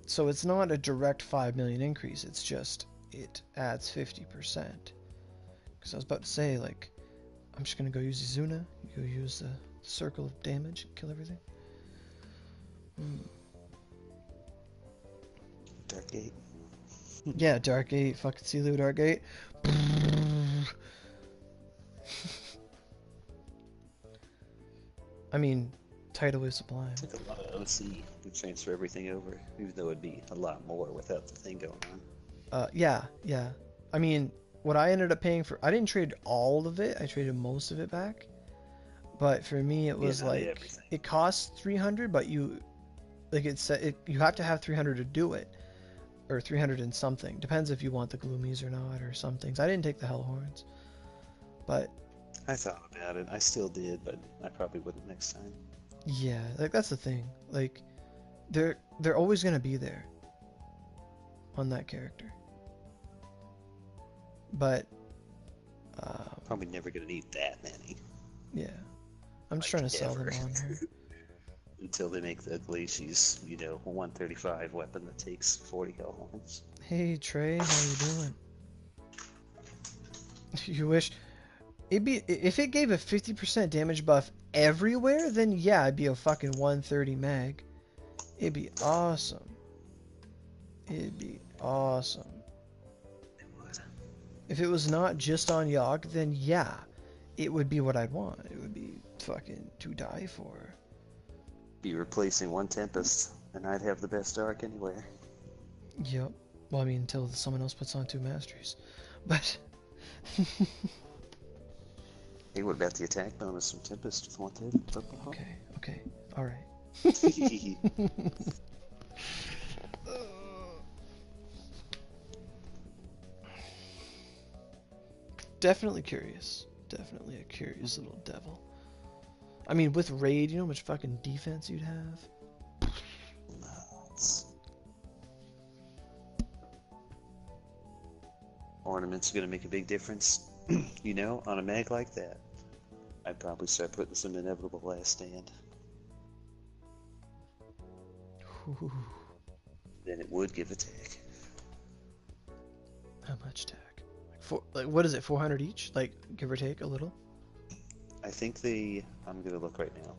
So it's not a direct 5 million increase, it's just, it adds 50%. Because I was about to say, like, I'm just going to go use Izuna, go use the circle of damage, kill everything. Dark Gate. Yeah, Dark Gate, fucking Sealu Dark Gate. I mean, tidal wave sublime. It's like a lot of OC to transfer everything over, even though it'd be a lot more without the thing going on. Yeah. I mean, what I ended up paying for, I didn't trade all of it, I traded most of it back. But for me, it was like, it costs 300, but you, like it said, you have to have 300 to do it. Or 300 and something. Depends if you want the Gloomies or not, or some things. I didn't take the Hellhorns. But I thought about it. I still did, but I probably wouldn't next time. yeah, like that's the thing. Like, they're always gonna be there on that character. But Probably never gonna need that many. Yeah, I'm just trying to sell them on here. Until they make the Glacies, you know, 135 weapon that takes 40 Hellhorns. Hey Trey, how you doing? You wish it'd be, if it gave a 50% damage buff everywhere, then yeah, it'd be a fucking 130 mag. It'd be awesome. It'd be awesome. It would. If it was not just on Yogg, then yeah, it would be what I'd want. It would be fucking to die for. Be replacing one Tempest, and I'd have the best arc anywhere. Yep. Well, I mean, until someone else puts on 2 masteries. But Hey, what about the attack bonus from Tempest with 130? okay, alright. Definitely curious. Definitely a curious little devil. I mean, with Raid, you know how much fucking defense you'd have? Ornaments are going to make a big difference. You know, on a mag like that, I'd probably start putting some inevitable last stand. Ooh, Then it would give attack. how much tag? Like what is it? 400 each? Like give or take a little? I think I'm going to look right now.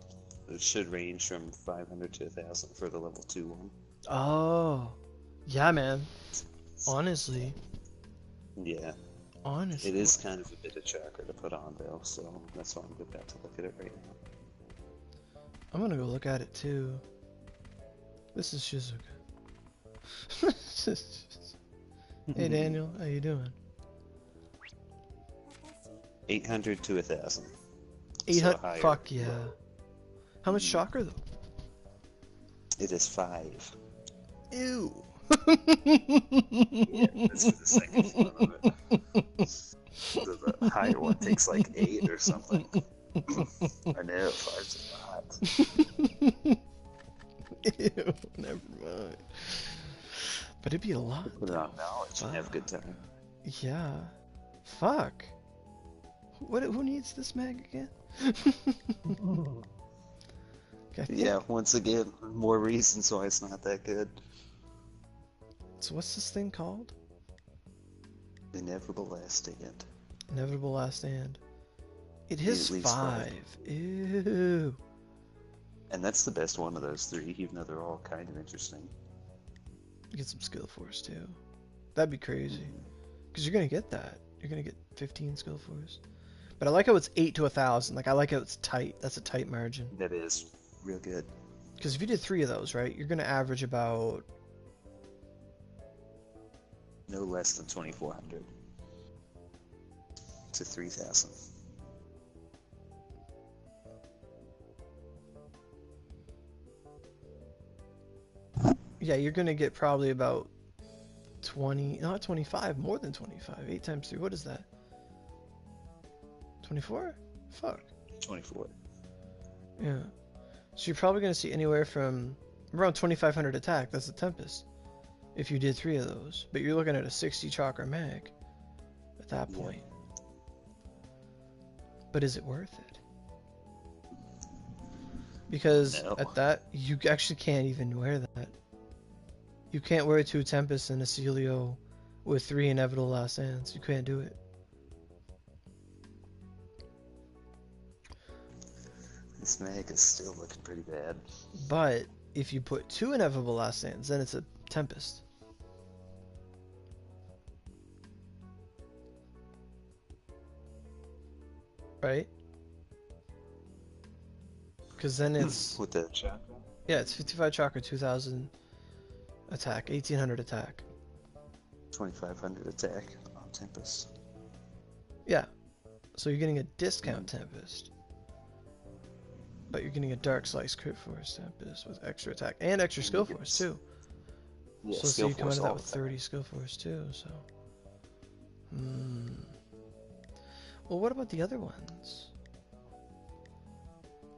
It should range from 500 to 1,000 for the level 2 one. Oh, Yeah, man. Honestly. Yeah, Honestly. it is kind of a bit of chakra to put on though, so that's why I'm about to look at it right now. I'm gonna go look at it too. This is Shizuka. Hey Daniel, how you doing? 800 to 1,000. 800. higher. Fuck yeah. How much chakra though? It is 5. Ew. Yeah, that's for the second one of it. The higher one takes like 8 or something. I know, 5's a lot. Ew, never mind. But it'd be a lot. Put it on knowledge and have a Fuck. good time. Yeah. Fuck. Who needs this mag again? Okay, Yeah, once again, more reasons why it's not that good. so what's this thing called? Inevitable Last Stand. Inevitable Last Stand. It It is leaves 5. Ew. And that's the best one of those 3, even though they're all kind of interesting. Get some skill force too. That'd be crazy. Because you're gonna get that. You're gonna get 15 skill force. But I like how it's 8 to 1,000. Like I like how it's tight. That's a tight margin. That is real good. Because if you did 3 of those, right, you're gonna average about No less than 2,400 to 3,000. yeah, you're gonna get probably about 20, not 25, more than 25. 8 times 3, what is that? 24? Fuck. 24. Yeah. So you're probably gonna see anywhere from around 2,500 attack. That's the Tempest. If you did 3 of those, but you're looking at a 60 chakra mag at that point. But is it worth it? Because No. at that, you actually can't even wear that. You can't wear 2 Tempests and a Celio with 3 Inevitable Last Stands. You can't do it. This mag is still looking pretty bad. But if you put 2 Inevitable Last Stands, then it's a Tempest. Right? Because then it's... With the chakra? yeah, it's 55 chakra, 2,000 attack, 1,800 attack. 2,500 attack on Tempest. Yeah. So you're getting a discount Tempest. But you're getting a Dark Slice crit force Tempest with extra attack and extra skill force too. Yeah, So skill you come force into that all with the time. 30 skill force too, so. Well, what about the other ones?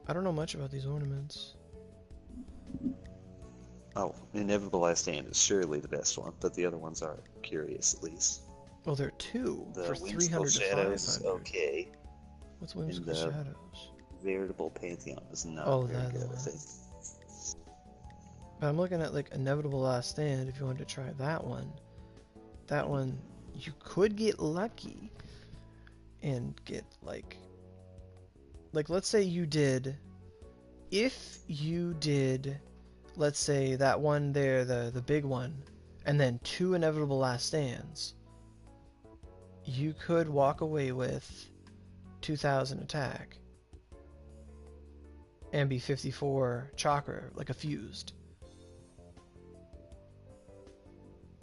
I don't know much about these ornaments. Oh, Inevitable Last Stand is surely the best one, but the other ones are curious at least. Well, there are 2 The for Whimsical 300 to Shadows, 500. okay. What's Whimsical the- Shadows? Veritable Pantheon is not Oh, very that good, I one. think. But I'm looking at like Inevitable Last Stand. If you wanted to try that one, you could get lucky and get like let's say you did, if you did, let's say that one there, the big one, and then 2 Inevitable Last Stands, you could walk away with 2,000 attack and be 54 chakra, like a fused.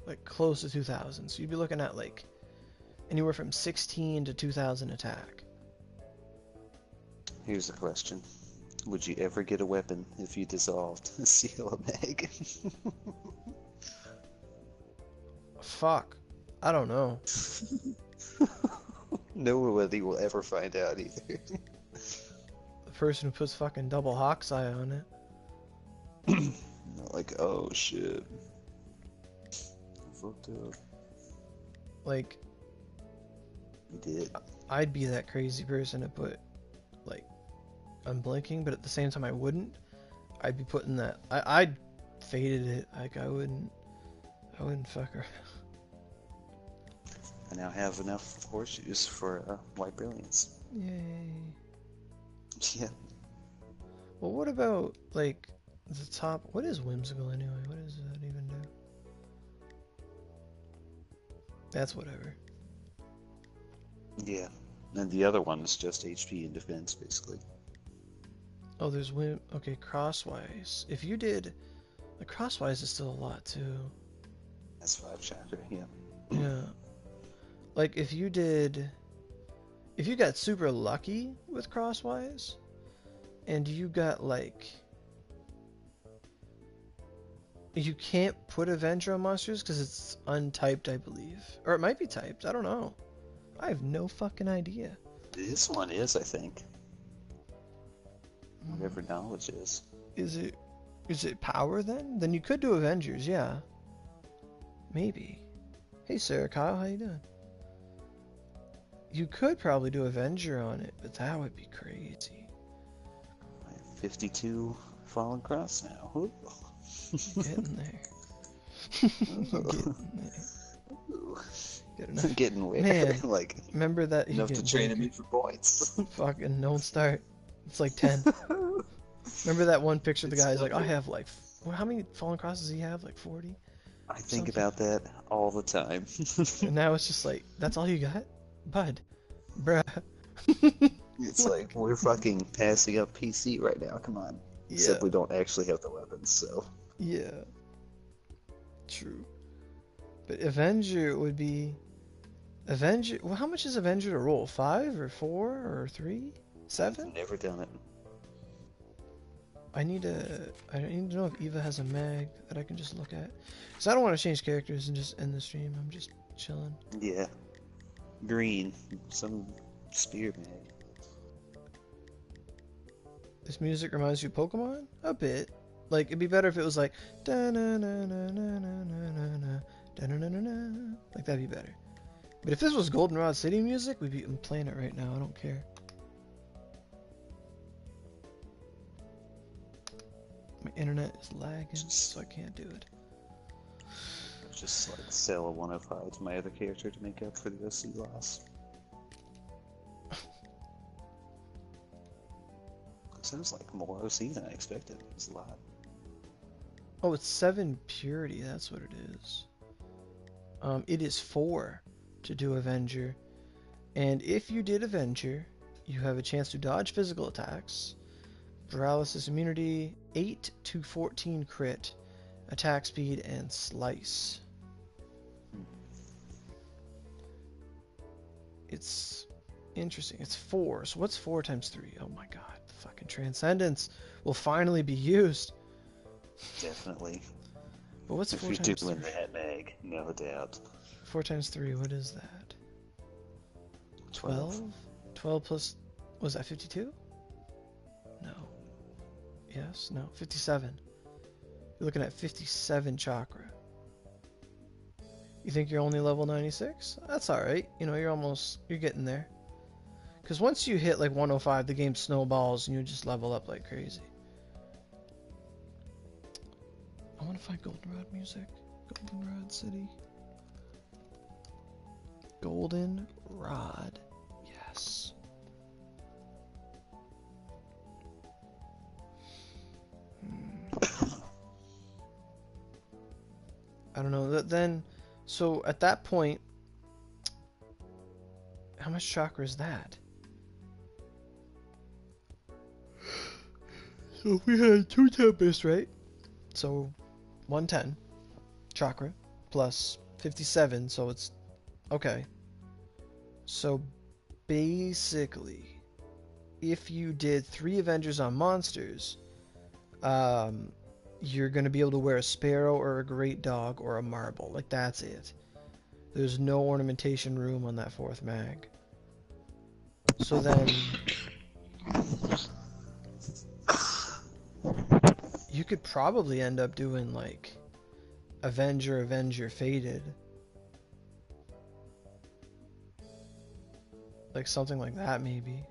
Like close to 2,000. So you'd be looking at like anywhere from 16 to 2,000 attack. Here's a question. Would you ever get a weapon if you dissolved a seal of mag? Fuck. I don't know. Nobody will ever find out either. The person who puts fucking double Hawk's Eye on it. Like, oh shit. Fucked up. Like, You did. I'd be that crazy person to put, like, unblinking, but at the same time I wouldn't. I'd be putting that. I'd faded it. Like, I wouldn't fuck around. I now have enough horseshoes for White Brilliance. Yay. Yeah. Well, what about, like, the top? What is whimsical anyway? What does that even do? That's whatever. Yeah. And the other one is just HP and defense, basically. Oh, there's win. Okay, crosswise. If you did, the crosswise is still a lot too. That's 5 chakra, yeah. Yeah. Like if you got super lucky with crosswise, and you got like, you can't put Avenger on monsters because it's untyped, I believe, or it might be typed. I don't know. I have no fucking idea. This one is, I think. Whatever knowledge is. Is it power then? Then you could do Avengers, yeah. Maybe. Hey, Sarah Kyle, how you doing? You could probably do Avenger on it, but that would be crazy. I have 52 Fallen Cross now. Ooh. Getting there. Getting there. Good enough. Getting where? Man, like, remember that enough to train me for points. Fucking don't start. It's like 10. Remember that one picture the guy's like, I have like, how many Fallen Crosses does he have? Like 40? I think about that all the time. And now it's just like, that's all you got? Bud. Bruh. It's like, we're fucking passing up PC right now, come on. Yeah. Except we don't actually have the weapons, so. Yeah. True. But Avenger would be... Avenger... Well, how much is Avenger to roll? 5 or 4 or 3? 7? I've never done it. I need to know if Eva has a mag that I can just look at. Because I don't want to change characters and just end the stream. I'm just chilling. Yeah. Green. Some spear mag. This music reminds you of Pokemon? A bit. Like, it'd be better if it was like... Da-na-na-na-na-na-na-na, da-na-na-na-na. Like, that'd be better. But if this was Goldenrod City music, I'm playing it right now. I don't care. My internet is lagging, so I can't do it. Just like sell a 105 to my other character to make up for the OC loss. Sounds like more OC than I expected. It's a lot. Oh, it's 7 purity. That's what it is. It is 4 to do Avenger. And if you did Avenger, you have a chance to dodge physical attacks, paralysis immunity, 8 to 14 crit, attack speed, and slice. It's interesting. It's 4. So what's 4 times 3? Oh my god. Fucking Transcendence will finally be used. Definitely. But what's if 4 you times do 3? win that mag, no doubt. 4 times 3, what is that? 12? 12 plus, was that 52? No. Yes? No. 57. You're looking at 57 chakra. You think you're only level 96? That's alright. You know, you're getting there. Because once you hit like 105, the game snowballs and you just level up like crazy. I want to find Goldenrod music. Goldenrod City. Goldenrod. Yes. I don't know. Then, so at that point, how much chakra is that? So if we had 2 Tempests, right? So 110 chakra plus 57, so it's okay. So basically, if you did 3 Avengers on monsters, you're going to be able to wear a sparrow or a great dog or a marble. Like, that's it. There's no ornamentation room on that 4th mag. So then you could probably end up doing like Avenger Faded. Like something like that maybe.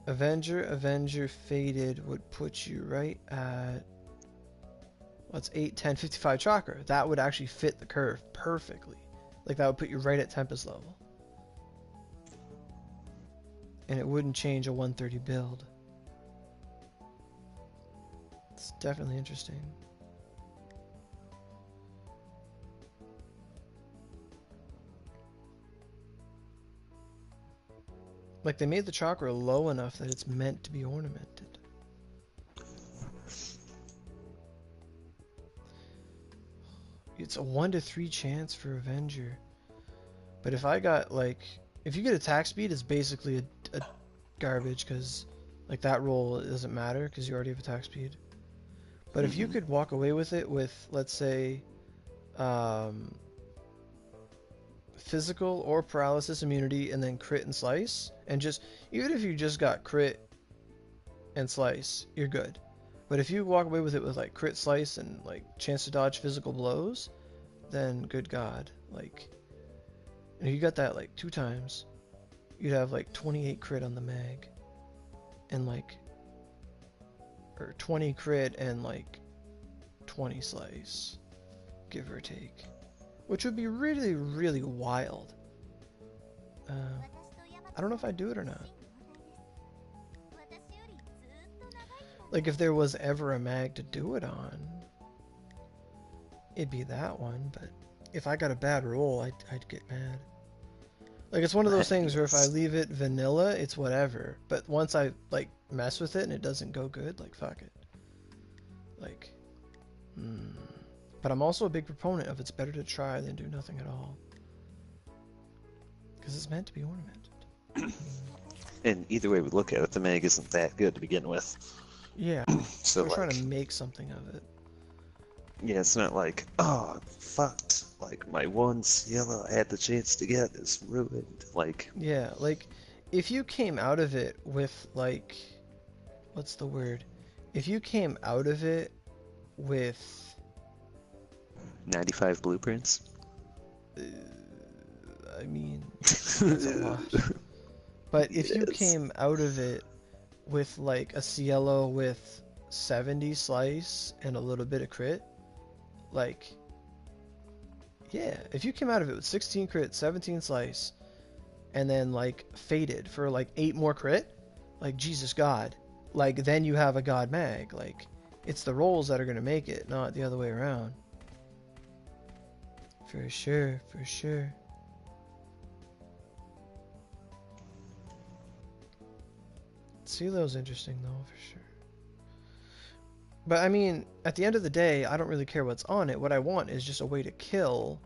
Avenger Faded would put you right at, what's 8, 10, 55 chakra. That would actually fit the curve perfectly. Like that would put you right at Tempest level. And it wouldn't change a 130 build. It's definitely interesting. Like, they made the chakra low enough that it's meant to be ornamented. It's a 1 to 3 chance for Avenger. But if I got, like... If you get attack speed, it's basically a garbage, because, like, that roll doesn't matter, because you already have attack speed. But if you could walk away with it with, let's say, physical or paralysis immunity, and then crit and slice, and just... Even if you just got crit and slice, you're good. But if you walk away with it with, like, crit, slice, and, like, chance to dodge physical blows, then good God, like... If you got that like 2 times, you'd have like 28 crit on the mag, and like, or 20 crit and like 20 slice, give or take, which would be really, really wild. I don't know if I'd do it or not. Like, if there was ever a mag to do it on, it'd be that one, but if I got a bad roll, I'd get mad. Like, it's one of those things where if I leave it vanilla, it's whatever. But once I, like, mess with it and it doesn't go good, like, fuck it. Like, But I'm also a big proponent of it's better to try than do nothing at all. Because it's meant to be ornamented. And either way we look at it, the mag isn't that good to begin with. Yeah. So we're like, trying to make something of it. Yeah, it's not like, oh, fucked. Like, my one yellow I had the chance to get is ruined. Like... Yeah, like, if you came out of it with, like... What's the word? If you came out of it with... 95 blueprints? I mean, that's a lot. But if you came out of it with, like, a Cielo with 70 slice and a little bit of crit, like... Yeah, if you came out of it with 16 crit, 17 slice, and then, like, faded for, like, 8 more crit, like, Jesus God. Like, then you have a God mag. Like, it's the rolls that are going to make it, not the other way around. For sure, for sure. CeeLo's interesting, though, for sure. But, I mean, at the end of the day, I don't really care what's on it. What I want is just a way to kill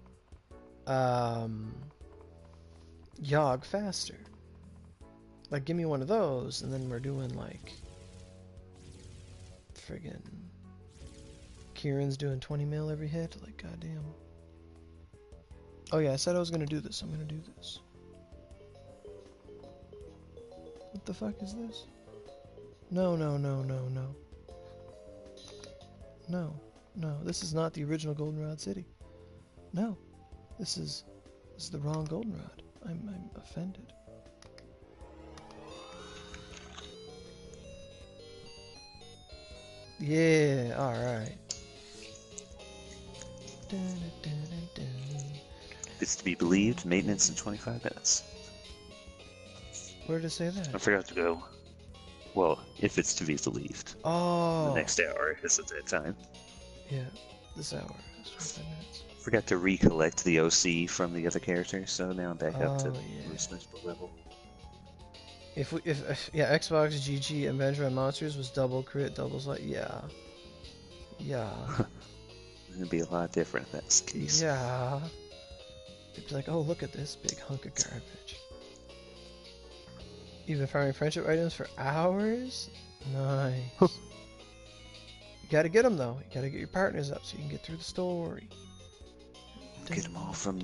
Yogg faster. Like, give me one of those, and then we're doing, like, friggin' Kieran's doing 20 mil every hit. Like, goddamn. Oh, yeah, I said I was gonna do this. I'm gonna do this. What the fuck is this? No, no, no, no, no. No, no, this is not the original Goldenrod City. No, this is the wrong Goldenrod. I'm offended. Yeah, alright. It's to be believed, maintenance in 25 minutes. Where did it say that? I forgot to go. Well, if it's to be believed. Oh. The next hour is at that time. Yeah, this hour is 25 minutes. Forgot to recollect the OC from the other characters, so now I'm back up to yeah. reasonable level. If yeah, Xbox GG Avenger on Monsters was double crit, doubles like yeah. Yeah. It'd be a lot different in that case. Yeah. It'd be like, oh, look at this big hunk of garbage. You've been farming friendship items for hours? Nice. You gotta get them, though. You gotta get your partners up so you can get through the story. Get them all from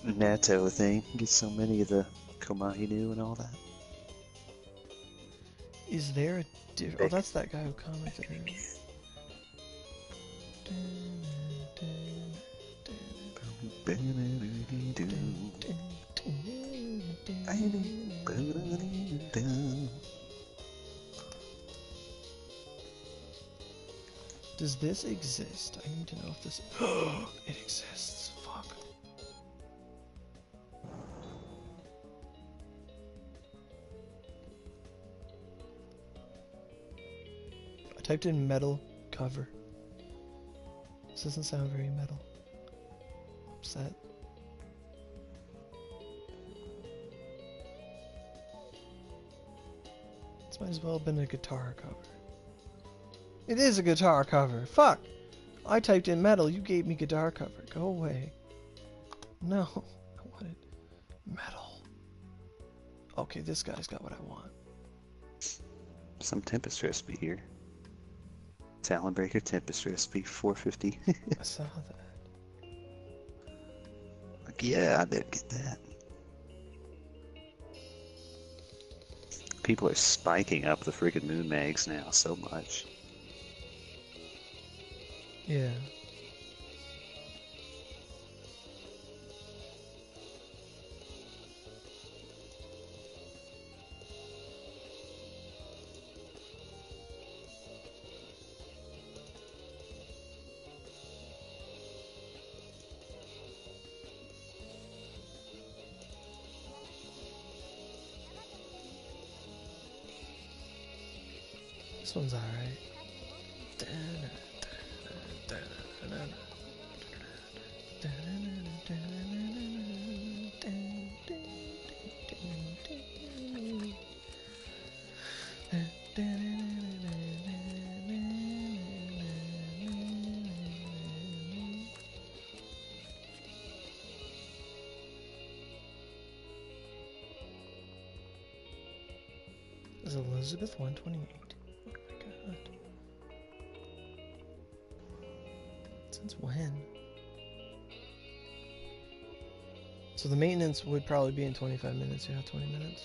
Nato thing. Get so many of the Komahinu and all that. Is there a oh, that's that guy who commented earlier. Does this exist? I need to know if this... It exists. Fuck. I typed in metal cover. This doesn't sound very metal. Upset. Might as well have been a guitar cover. It is a guitar cover. Fuck! I typed in metal, you gave me guitar cover. Go away. No. I wanted metal. Okay, this guy's got what I want. Some Tempest recipe here. Talon Breaker Tempest recipe 450. I saw that. Like, yeah, I did get that. People are spiking up the freaking moon mags now so much. Yeah. This one's alright. This is Elizabeth 128. Oh my god. Since when? So the maintenance would probably be in 25 minutes. Yeah, 20 minutes.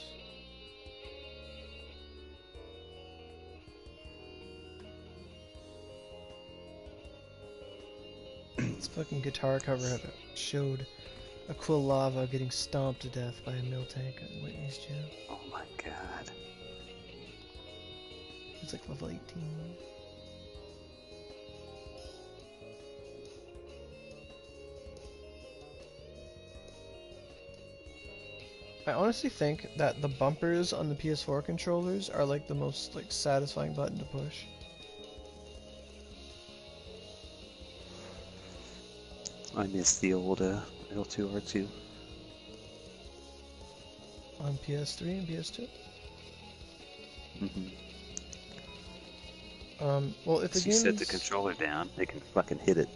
This fucking guitar cover showed a cool lava getting stomped to death by a mill tank at Whitney's gym. Oh my god. It's like level 18. I honestly think that the bumpers on the PS4 controllers are like the most like satisfying button to push. I miss the old L2R2. On PS3 and PS2. Mm-hmm. Well, if the So game you set is... the controller down, they can fucking hit it.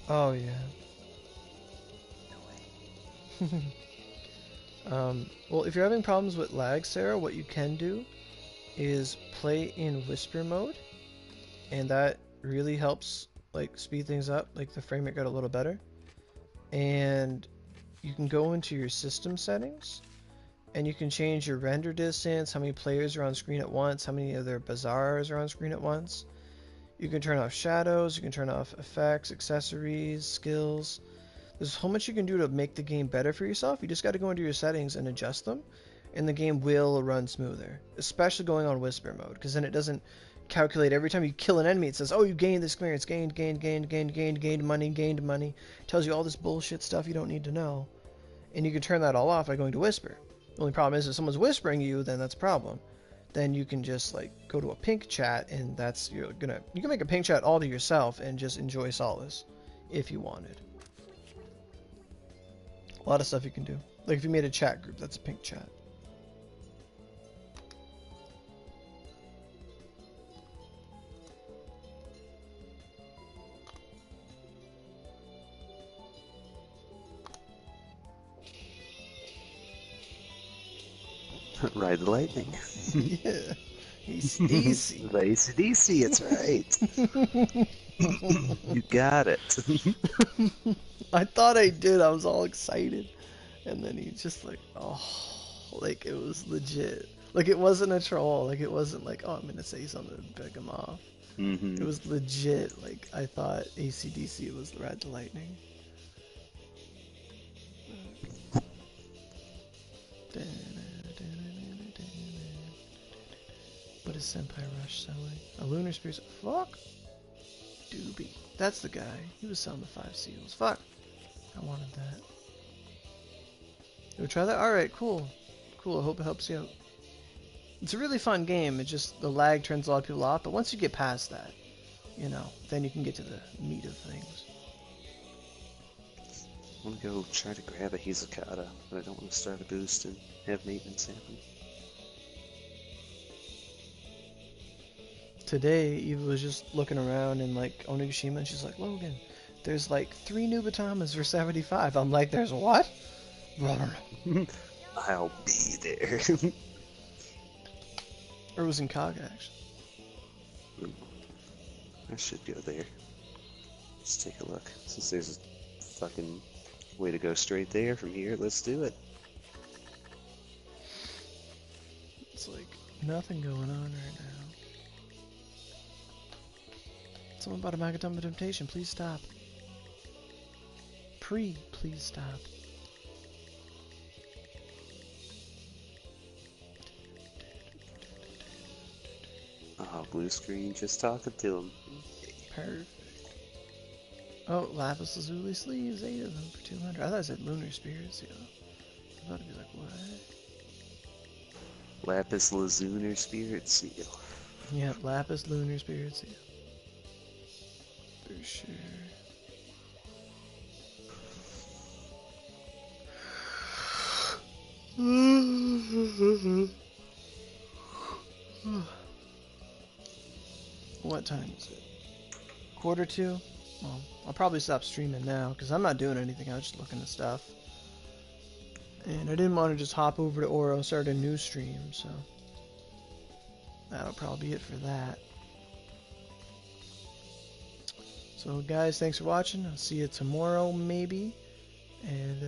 Oh yeah. Well, if you're having problems with lag, Sarah, what you can do is play in whisper mode, and that really helps like speed things up. Like the frame rate got a little better, and you can go into your system settings, and you can change your render distance, how many players are on screen at once, how many of their bazaars are on screen at once. You can turn off shadows, you can turn off effects, accessories, skills. There's so much you can do to make the game better for yourself. You just got to go into your settings and adjust them, and the game will run smoother, especially going on whisper mode, because then it doesn't calculate every time you kill an enemy. It says, oh, you gained this experience, gained money. It tells you all this bullshit stuff you don't need to know, and you can turn that all off by going to whisper. The only problem is if someone's whispering you, then that's a problem. Then you can just like go to a pink chat, and that's you can make a pink chat all to yourself and just enjoy solace if you wanted. A lot of stuff you can do. Like if you made a chat group, that's a pink chat. Ride the lightning. Yeah. AC/DC. The AC/DC, it's right. You got it. I thought I did. I was all excited. And then he just like, oh, like it was legit. Like it wasn't a troll. Like it wasn't like, oh, I'm going to say something to pick him off. Mm-hmm. It was legit. Like I thought AC/DC was Ride the Lightning. What is Senpai Rush selling? A Lunar Spears. Fuck! Doobie. That's the guy. He was selling the 5 seals. Fuck! I wanted that. You try that? Alright, cool. Cool, I hope it helps you out. It's a really fun game. It's just the lag turns a lot of people off, but once you get past that, you know, then you can get to the meat of things. I want to go try to grab a Hizakata, but I don't want to start a boost and have maintenance happen. today Eva was just looking around in like Onigashima and she's like, Logan, there's like 3 new Batamas for 75. I'm like, there's what? I'll be there. Or it was in Kaga actually. I should go there. Let's take a look. Since there's a fucking way to go straight there from here, let's do it. It's like nothing going on right now. Someone bought a Magatama Temptation, please stop. Please stop. Oh, blue screen, just talking to him. Perfect. Oh, Lapis Lazuli sleeves, 8 of them for 200. I thought it said Lunar Spirits, yo. I thought it'd be like, what? Lapis Lazuli Spirit Seal. Yeah, Lapis Lunar Spirits, yeah. For sure. What time is it? 1:45? Well, I'll probably stop streaming now because I'm not doing anything. I was just looking at stuff. And I didn't want to just hop over to Oro and start a new stream, so that'll probably be it for that. So guys, thanks for watching. I'll see you tomorrow maybe. And